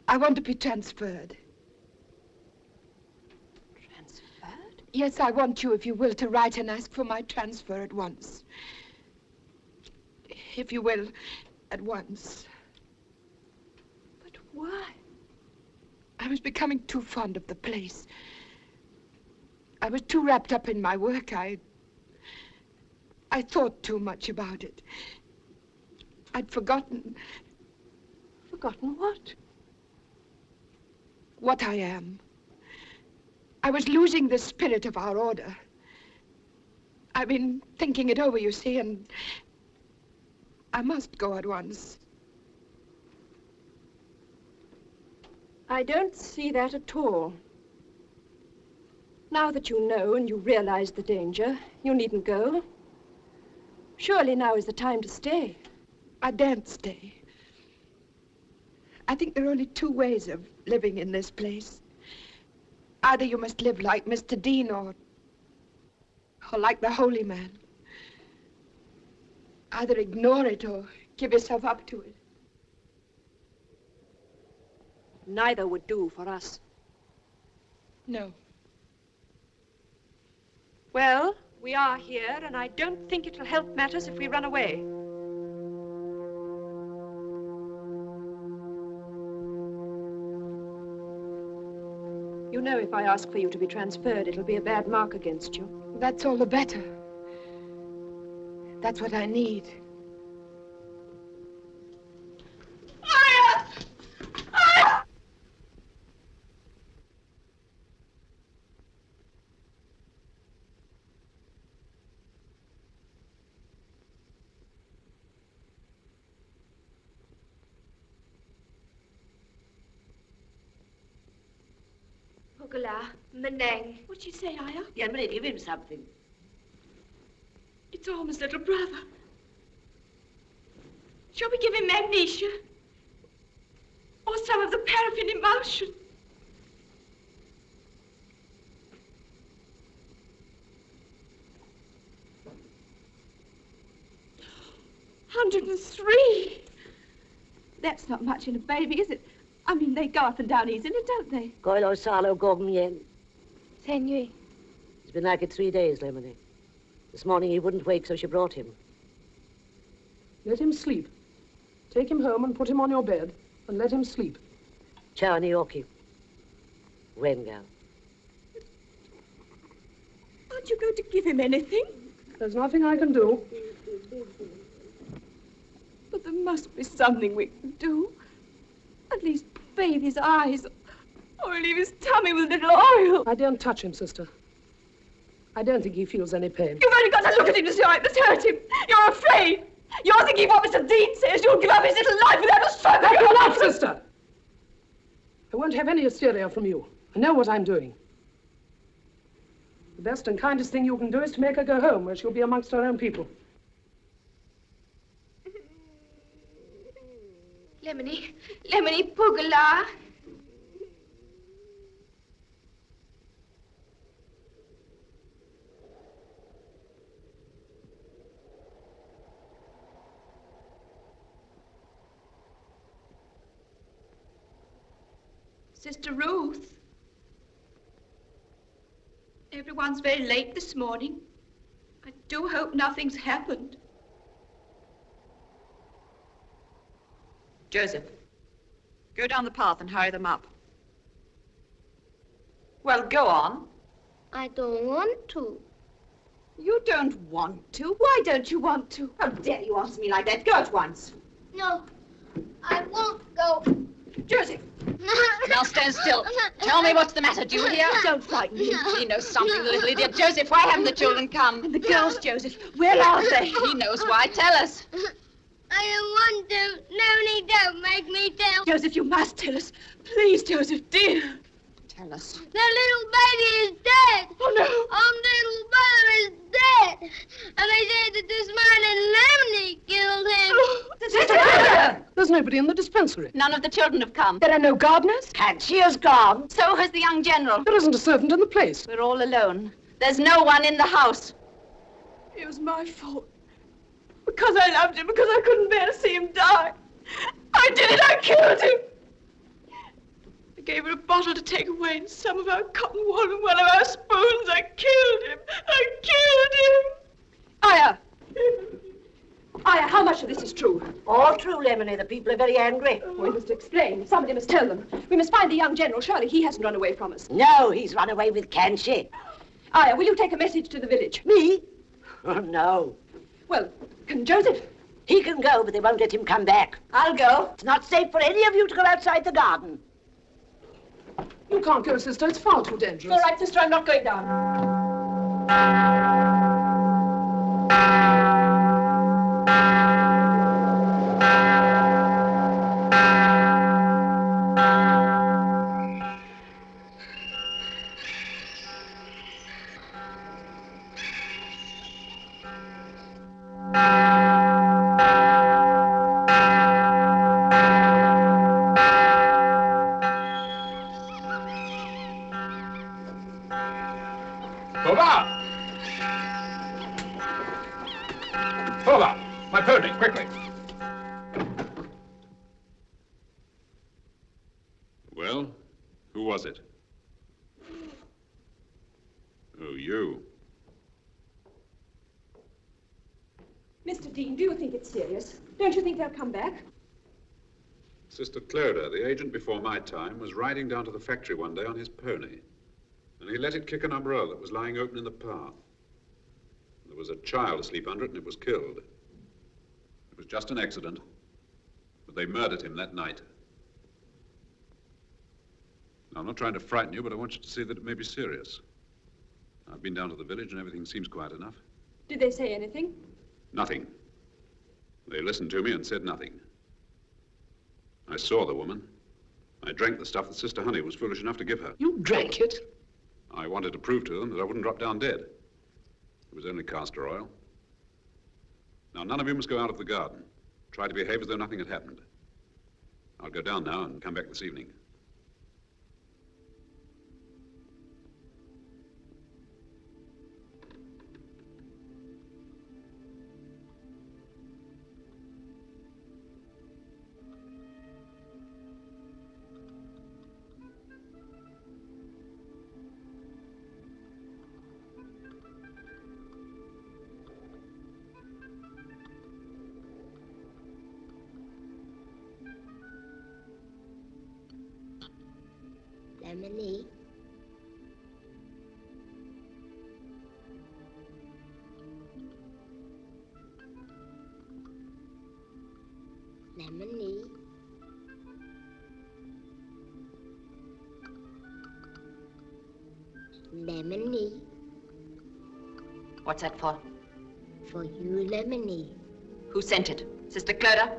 I want to be transferred. Transferred? Yes, I want you, if you will, to write and ask for my transfer at once. If you will, at once. But why? I was becoming too fond of the place. I was too wrapped up in my work. I thought too much about it. I'd forgotten. Forgotten what? What I am. I was losing the spirit of our order. I've been thinking it over, you see, and I must go at once. I don't see that at all. Now that you know and you realize the danger, you needn't go. Surely now is the time to stay. I daren't stay. I think there are only two ways of living in this place. Either you must live like Mr. Dean or like the holy man. Either ignore it or give yourself up to it. Neither would do for us. No. Well, we are here, and I don't think it'll help matters if we run away. You know, if I ask for you to be transferred, it'll be a bad mark against you. That's all the better. That's what I need. Menang. What'd you say, Aya? Yeah, Emeric, give him something. It's Alma's little brother. Shall we give him magnesia? Or some of the paraffin emulsion? $103. That's not much in a baby, is it? I mean, they go up and down easily, don't they? Goilo Salo Gogmien. Senui. It's been like it 3 days, Lemony. This morning he wouldn't wake, so she brought him. Let him sleep. Take him home and put him on your bed, and let him sleep. Ciao, Nioki. Wengal. Aren't you going to give him anything? There's nothing I can do. But there must be something we can do. At least bathe his eyes, or leave his tummy with a little oil. I daren't touch him, sister. I don't think he feels any pain. You've only got to look at him to see how it must hurt him. You're afraid. You're thinking what Mr. Dean says. You'll give up his little life without a stroke. That's enough, sister! I won't have any hysteria from you. I know what I'm doing. The best and kindest thing you can do is to make her go home, where she'll be amongst her own people. Lemony, Pugala. Sister Ruth. Everyone's very late this morning. I do hope nothing's happened. Joseph, go down the path and hurry them up. Well, go on. I don't want to. You don't want to? Why don't you want to? How dare you ask me like that? Go at once. No, I won't go. Joseph! Now stand still. Tell me what's the matter. Do you hear? Don't frighten him. He knows something, the little idiot. Joseph, why haven't the children come? And the girls, Joseph, where are they? He knows why. Tell us. I don't want to. Lemony, don't make me tell. Joseph, you must tell us. Please, Joseph, dear. Tell us. The little baby is dead. Oh, no. Little brother is dead. And they said that this man in Lemony killed him. Sister! There's nobody in the dispensary. None of the children have come. There are no gardeners? And she has gone. So has the young general. There isn't a servant in the place. We're all alone. There's no one in the house. It was my fault. Because I loved him, because I couldn't bear to see him die. I did it, I killed him. I gave her a bottle to take away and some of our cotton wool and one of our spoons. I killed him. I killed him. Aya! Aya, how much of this is true? All true, Lemony. The people are very angry. We must explain. Somebody must tell them. We must find the young general. Surely he hasn't run away from us. No, he's run away with Kanshi. Aya, will you take a message to the village? Me? Oh, no. Well, can Joseph? He can go, but they won't let him come back. I'll go. It's not safe for any of you to go outside the garden. You can't go, sister. It's far too dangerous. All right, sister, I'm not going down. Flora! My pony, quickly! Well, who was it? Oh, you. Mr. Dean, do you think it's serious? Don't you think they'll come back? Sister Clodagh, the agent before my time, was riding down to the factory one day on his pony, and he let it kick an umbrella that was lying open in the path. There was a child asleep under it, and it was killed. It was just an accident, but they murdered him that night. Now, I'm not trying to frighten you, but I want you to see that it may be serious. I've been down to the village, and everything seems quiet enough. Did they say anything? Nothing. They listened to me and said nothing. I saw the woman. I drank the stuff that Sister Honey was foolish enough to give her. You drank it? I wanted to prove to them that I wouldn't drop down dead. It was only castor oil. Now, none of you must go out of the garden. Try to behave as though nothing had happened. I'll go down now and come back this evening. Emily. Lemony. Lemony. What's that for? For you, Lemony. Who sent it? Sister Clodagh?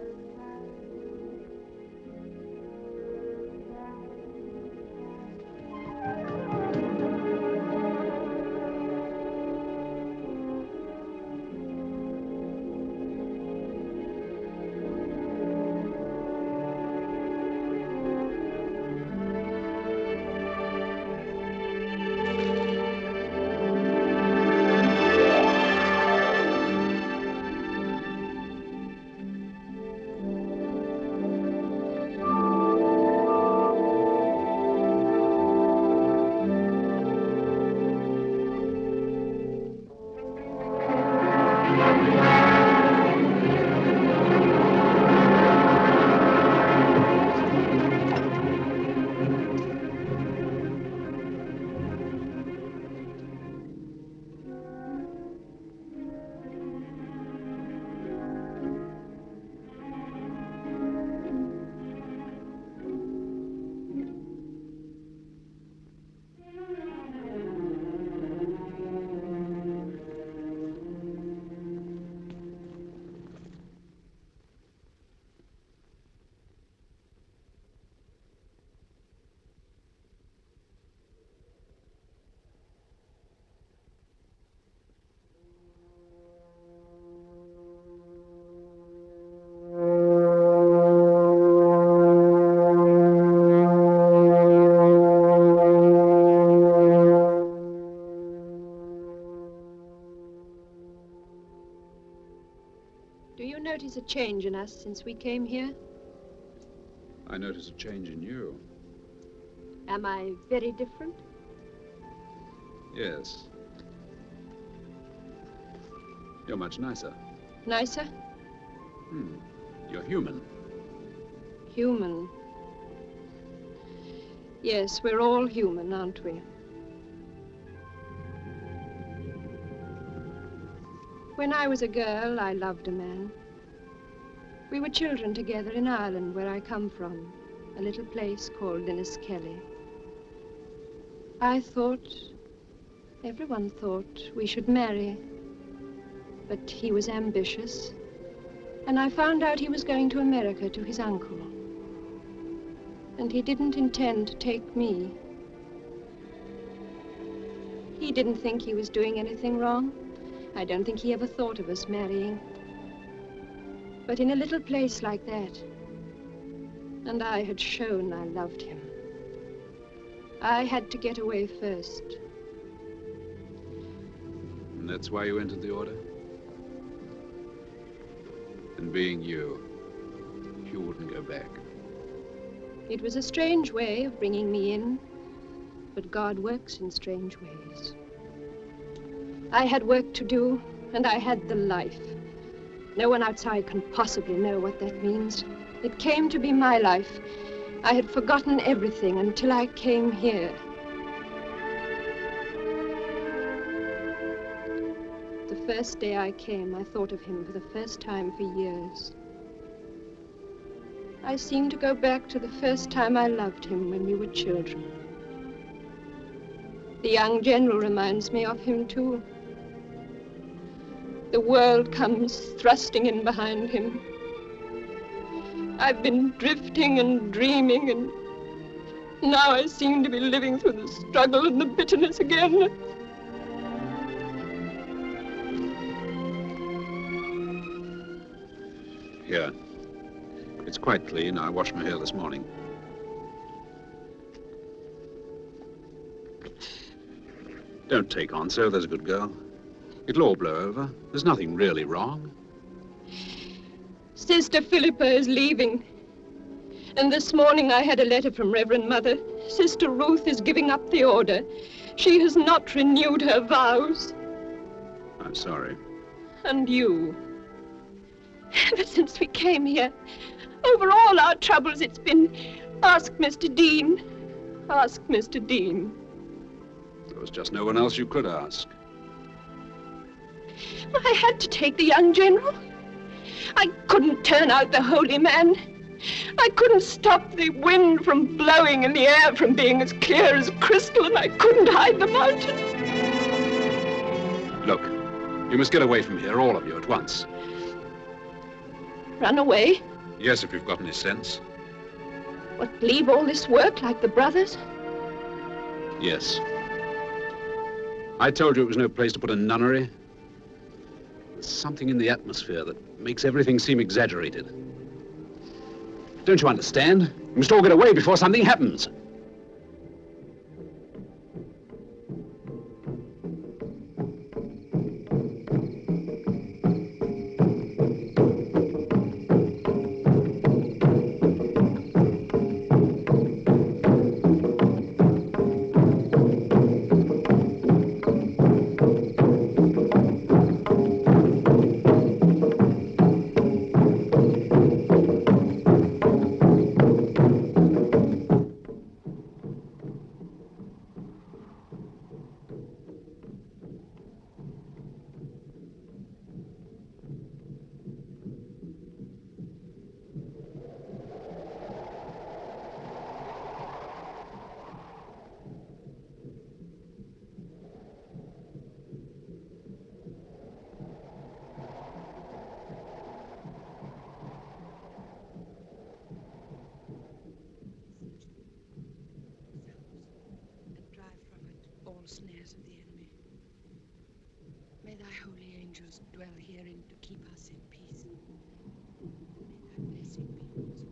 Notice a change in us since we came here? I notice a change in you. Am I very different? Yes. You're much nicer. Nicer? You're human. Human. Yes, we're all human, aren't we? When I was a girl, I loved a man. We were children together in Ireland, where I come from, a little place called Inniskelly. I thought, everyone thought, we should marry. But he was ambitious, and I found out he was going to America to his uncle. And he didn't intend to take me. He didn't think he was doing anything wrong. I don't think he ever thought of us marrying. But in a little place like that, and I had shown I loved him, I had to get away first. And that's why you entered the order? And being you wouldn't go back. It was a strange way of bringing me in, but God works in strange ways. I had work to do, and I had the life. No one outside can possibly know what that means. It came to be my life. I had forgotten everything until I came here. The first day I came, I thought of him for the first time for years. I seemed to go back to the first time I loved him when we were children. The young general reminds me of him, too. The world comes thrusting in behind him. I've been drifting and dreaming, and now I seem to be living through the struggle and the bitterness again. Here. It's quite clean. I washed my hair this morning. Don't take on so, there's a good girl. It'll all blow over. There's nothing really wrong. Sister Philippa is leaving. And this morning I had a letter from Reverend Mother. Sister Ruth is giving up the order. She has not renewed her vows. I'm sorry. And you. Ever since we came here, over all our troubles, it's been, ask Mr. Dean. Ask Mr. Dean. There was just no one else you could ask. I had to take the young general. I couldn't turn out the holy man. I couldn't stop the wind from blowing and the air from being as clear as crystal, and I couldn't hide the mountains. Look, you must get away from here, all of you, at once. Run away? Yes, if you've got any sense. What, leave all this work like the brothers? Yes. I told you it was no place to put a nunnery. There's something in the atmosphere that makes everything seem exaggerated. Don't you understand? We must all get away before something happens. Snares of the enemy. May thy holy angels dwell herein to keep us in peace. May thy blessing be with us.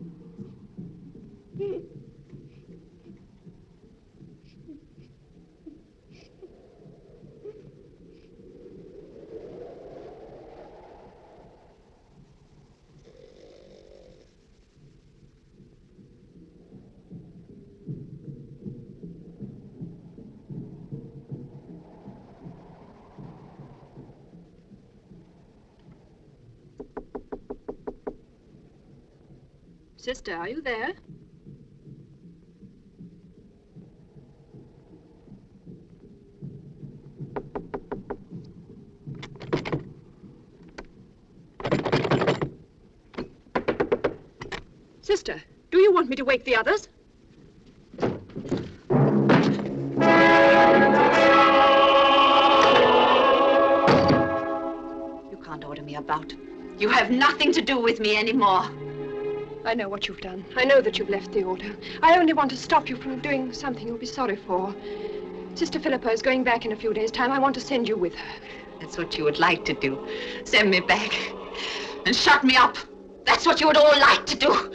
Sister, are you there? Sister, do you want me to wake the others? You can't order me about. You have nothing to do with me anymore. I know what you've done. I know that you've left the order. I only want to stop you from doing something you'll be sorry for. Sister Philippa is going back in a few days' time. I want to send you with her. That's what you would like to do. Send me back. And shut me up. That's what you would all like to do.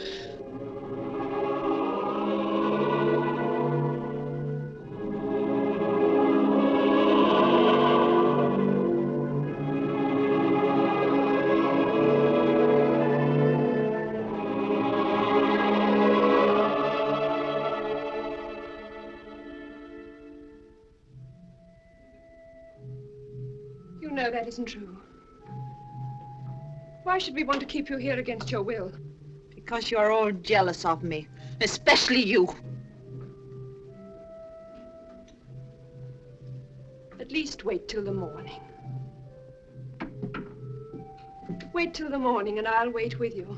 You know that isn't true. Why should we want to keep you here against your will? Because you're all jealous of me, especially you. At least wait till the morning. Wait till the morning and I'll wait with you.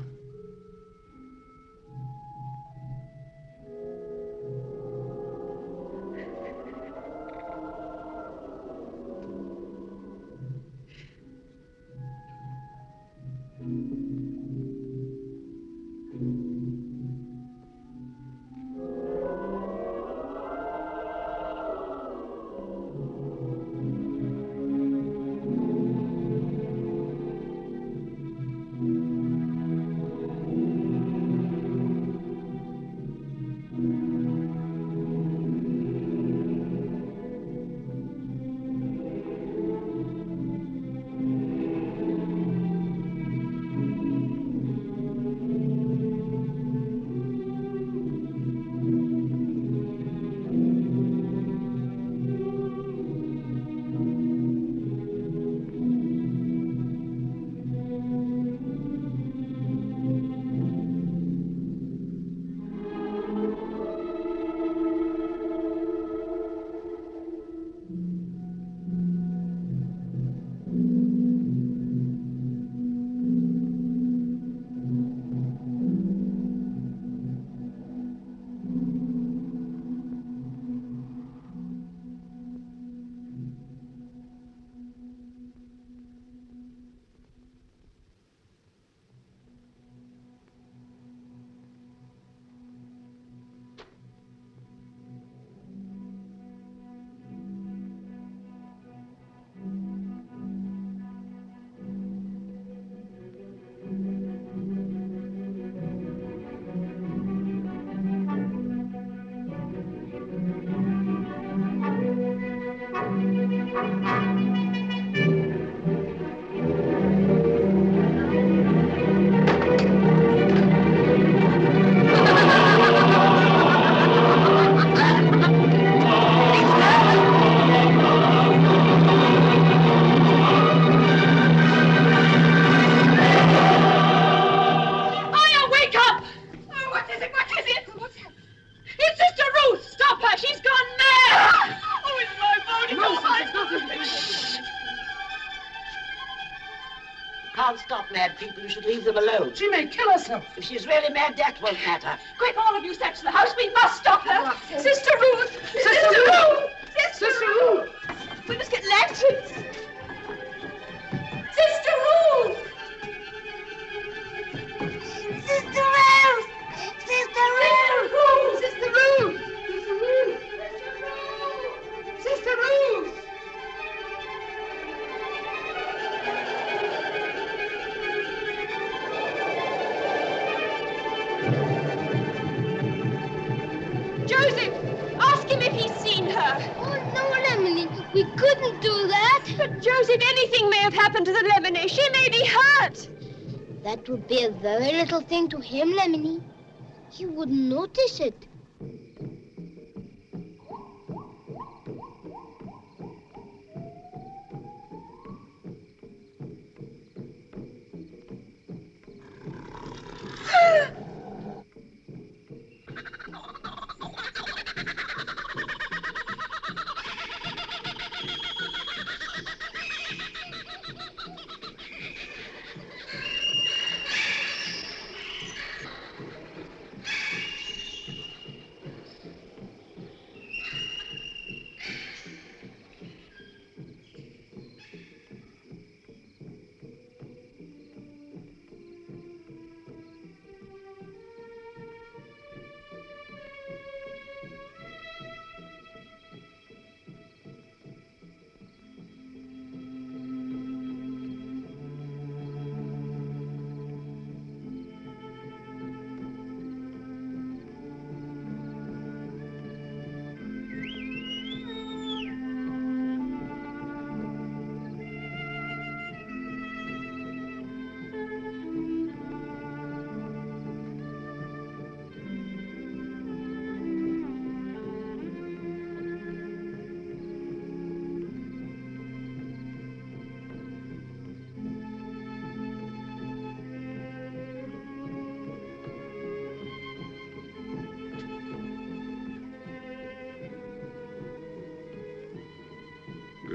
People, you should leave them alone. She may kill herself. If she's really mad, that won't matter. Quick, all of you, search the house. We must stop her. Sister Ruth! Sister Ruth! Sister Ruth! We must get lanterns. Sister Ruth! Sister Ruth! Sister Ruth! Sister Ruth! Sister Ruth! Joseph, ask him if he's seen her. Oh, no, Lemony, we couldn't do that. But, Joseph, anything may have happened to the Lemonade. She may be hurt. That would be a very little thing to him, Lemony. He wouldn't notice it.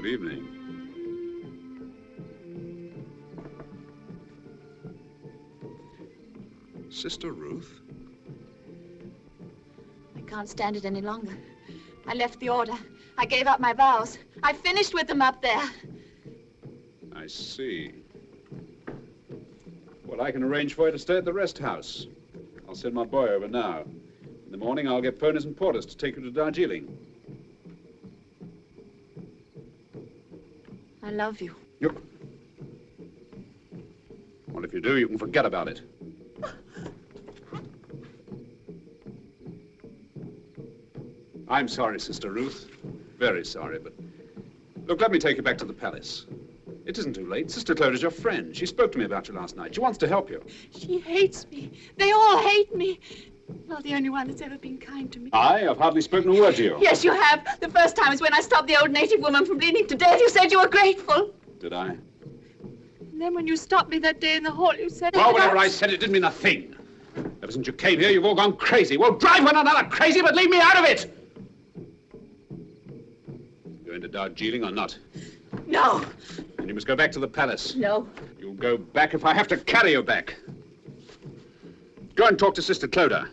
evening. Sister Ruth? I can't stand it any longer. I left the order. I gave up my vows. I finished with them up there. I see. Well, I can arrange for you to stay at the rest house. I'll send my boy over now. In the morning, I'll get ponies and porters to take you to Darjeeling. I love you. Well, if you do, you can forget about it. I'm sorry, Sister Ruth. Very sorry, but... Look, let me take you back to the palace. It isn't too late. Sister Cloda's your friend. She spoke to me about you last night. She wants to help you. She hates me. They all hate me. You're the only one that's ever been kind to me. I've hardly spoken a word to you. Yes, you have. The first time was when I stopped the old native woman from bleeding to death. You said you were grateful. Did I? And then when you stopped me that day in the hall, you said... Well, whatever I said, it didn't mean a thing. Ever since you came here, you've all gone crazy. Well, drive one another crazy, but leave me out of it! Going to Darjeeling or not? No. And you must go back to the palace. No. You'll go back if I have to carry you back. Go and talk to Sister Cloda.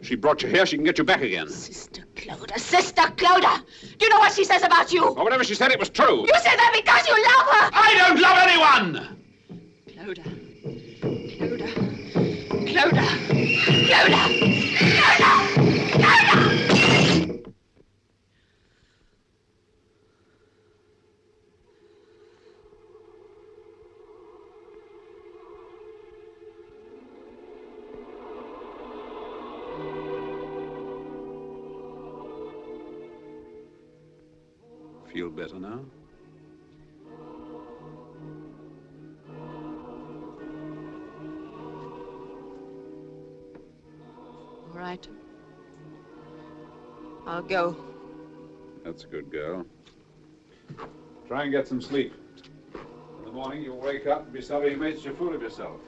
She brought you here, she can get you back again. Sister Cloda! Sister Cloda! Do you know what she says about you? Well, whatever she said, it was true. You said that because you love her! I don't love anyone! Cloda. Cloda. Cloda. Cloda. Cloda. Cloda! Feel better now? All right. I'll go. That's a good girl. Try and get some sleep. In the morning, you'll wake up and be sorry you made such a fool of yourself.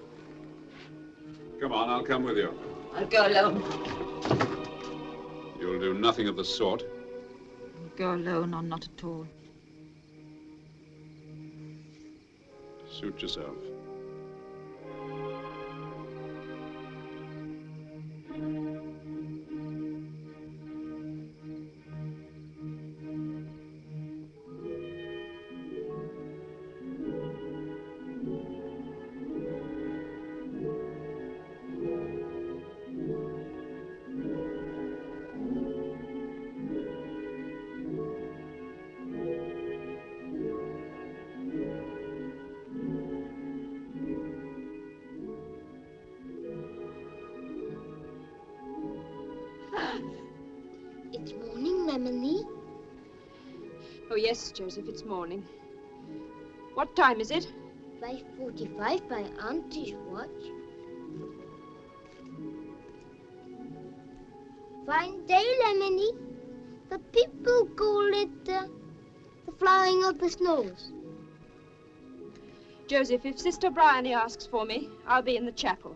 Come on, I'll come with you. I'll go alone. You'll do nothing of the sort. Go alone or not at all. Suit yourself. It's morning, Matinee. Oh, yes, Joseph, it's morning. What time is it? 5:45 by Auntie's watch. Fine day, Matinee. The people call it the flying of the snows. Joseph, if Sister Bryony asks for me, I'll be in the chapel.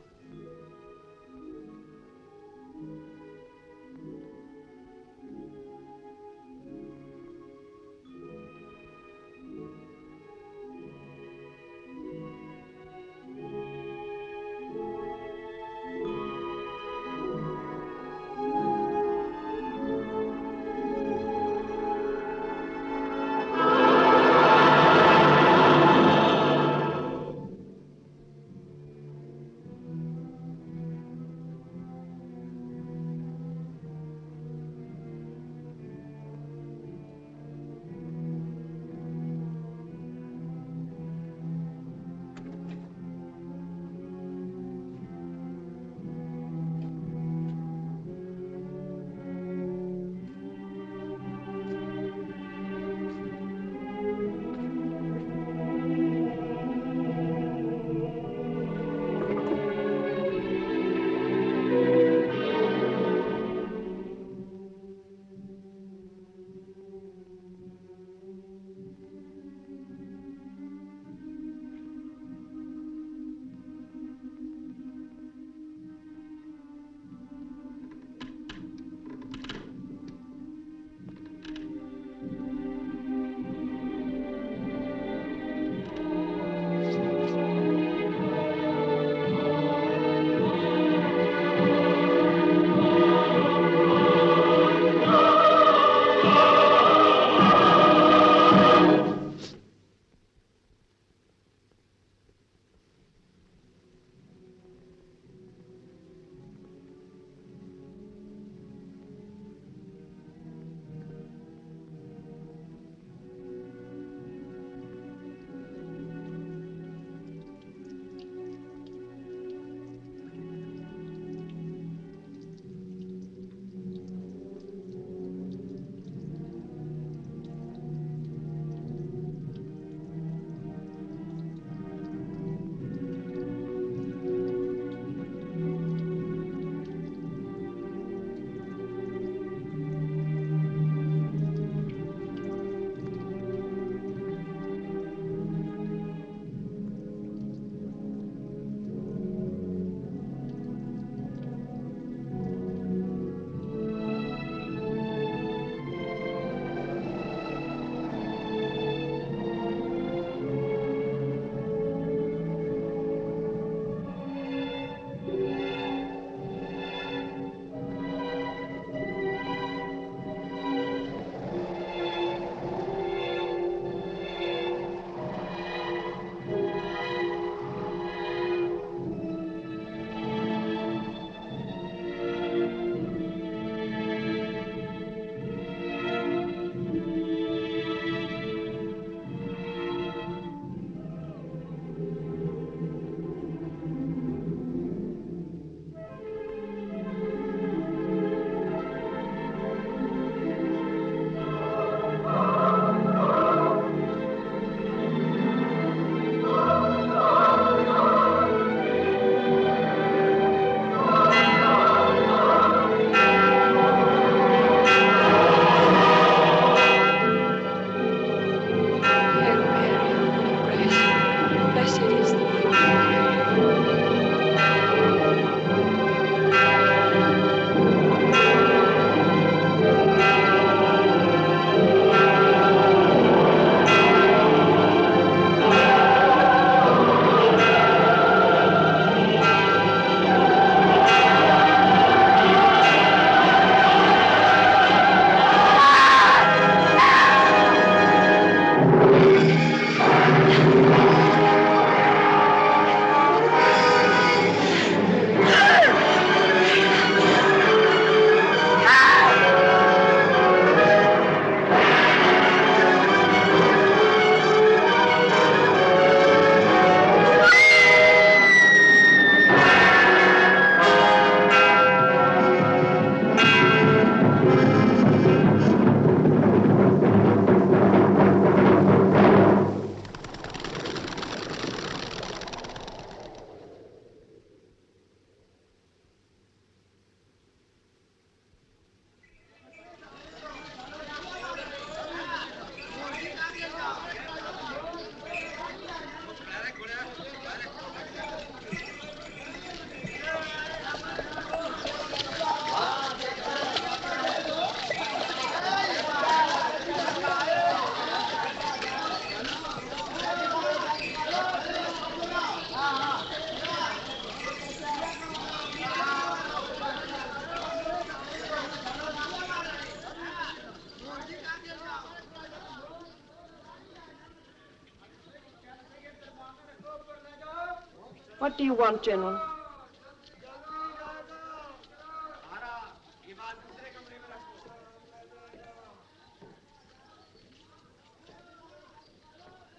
What do you want, General?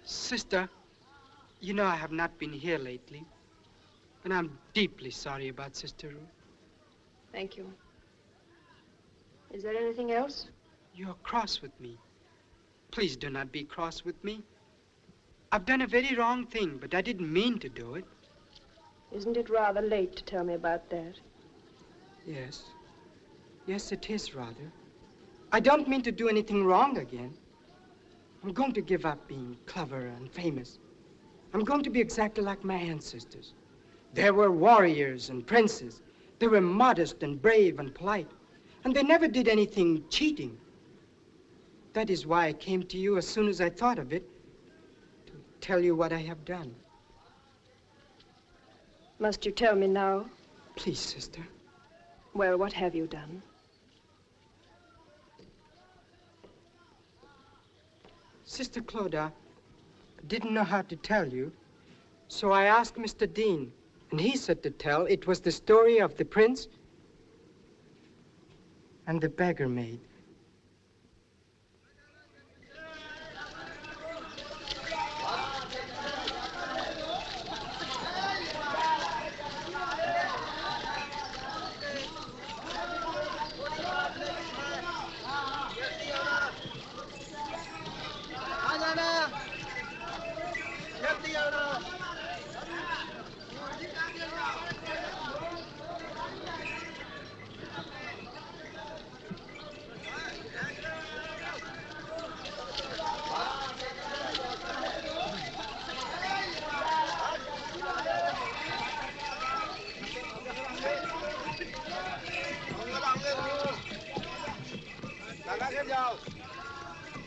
Sister, you know I have not been here lately, and I'm deeply sorry about Sister Ruth. Thank you. Is there anything else? You're cross with me. Please do not be cross with me. I've done a very wrong thing, but I didn't mean to do it. Isn't it rather late to tell me about that? Yes. Yes, it is rather. I don't mean to do anything wrong again. I'm going to give up being clever and famous. I'm going to be exactly like my ancestors. They were warriors and princes. They were modest and brave and polite. And they never did anything cheating. That is why I came to you as soon as I thought of it, to tell you what I have done. Must you tell me now? Please, sister. Well, what have you done? Sister Clodagh, I didn't know how to tell you, so I asked Mr. Dean, and he said to tell it was the story of the prince and the beggar maid.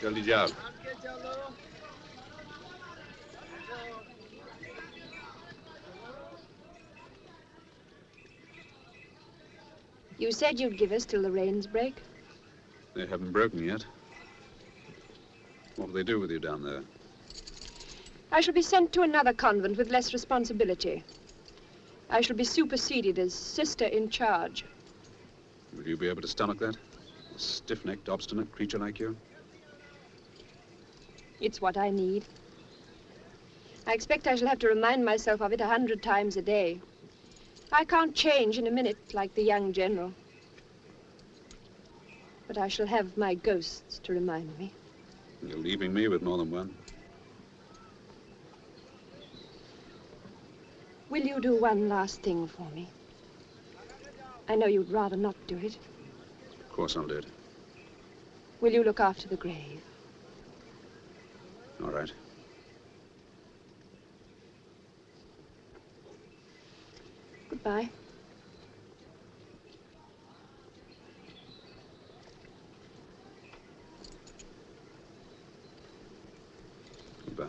जल्दी जाओ। You said you'd give us till the rains break. They haven't broken yet. What will they do with you down there? I shall be sent to another convent with less responsibility. I shall be superseded as sister in charge. Will you be able to stomach that? A stiff-necked, obstinate creature like you? It's what I need. I expect I shall have to remind myself of it 100 times a day. I can't change in a minute like the young general. But I shall have my ghosts to remind me. You're leaving me with more than one. Will you do one last thing for me? I know you'd rather not do it. Of course I'll do it. Will you look after the grave? All right. Goodbye. Goodbye.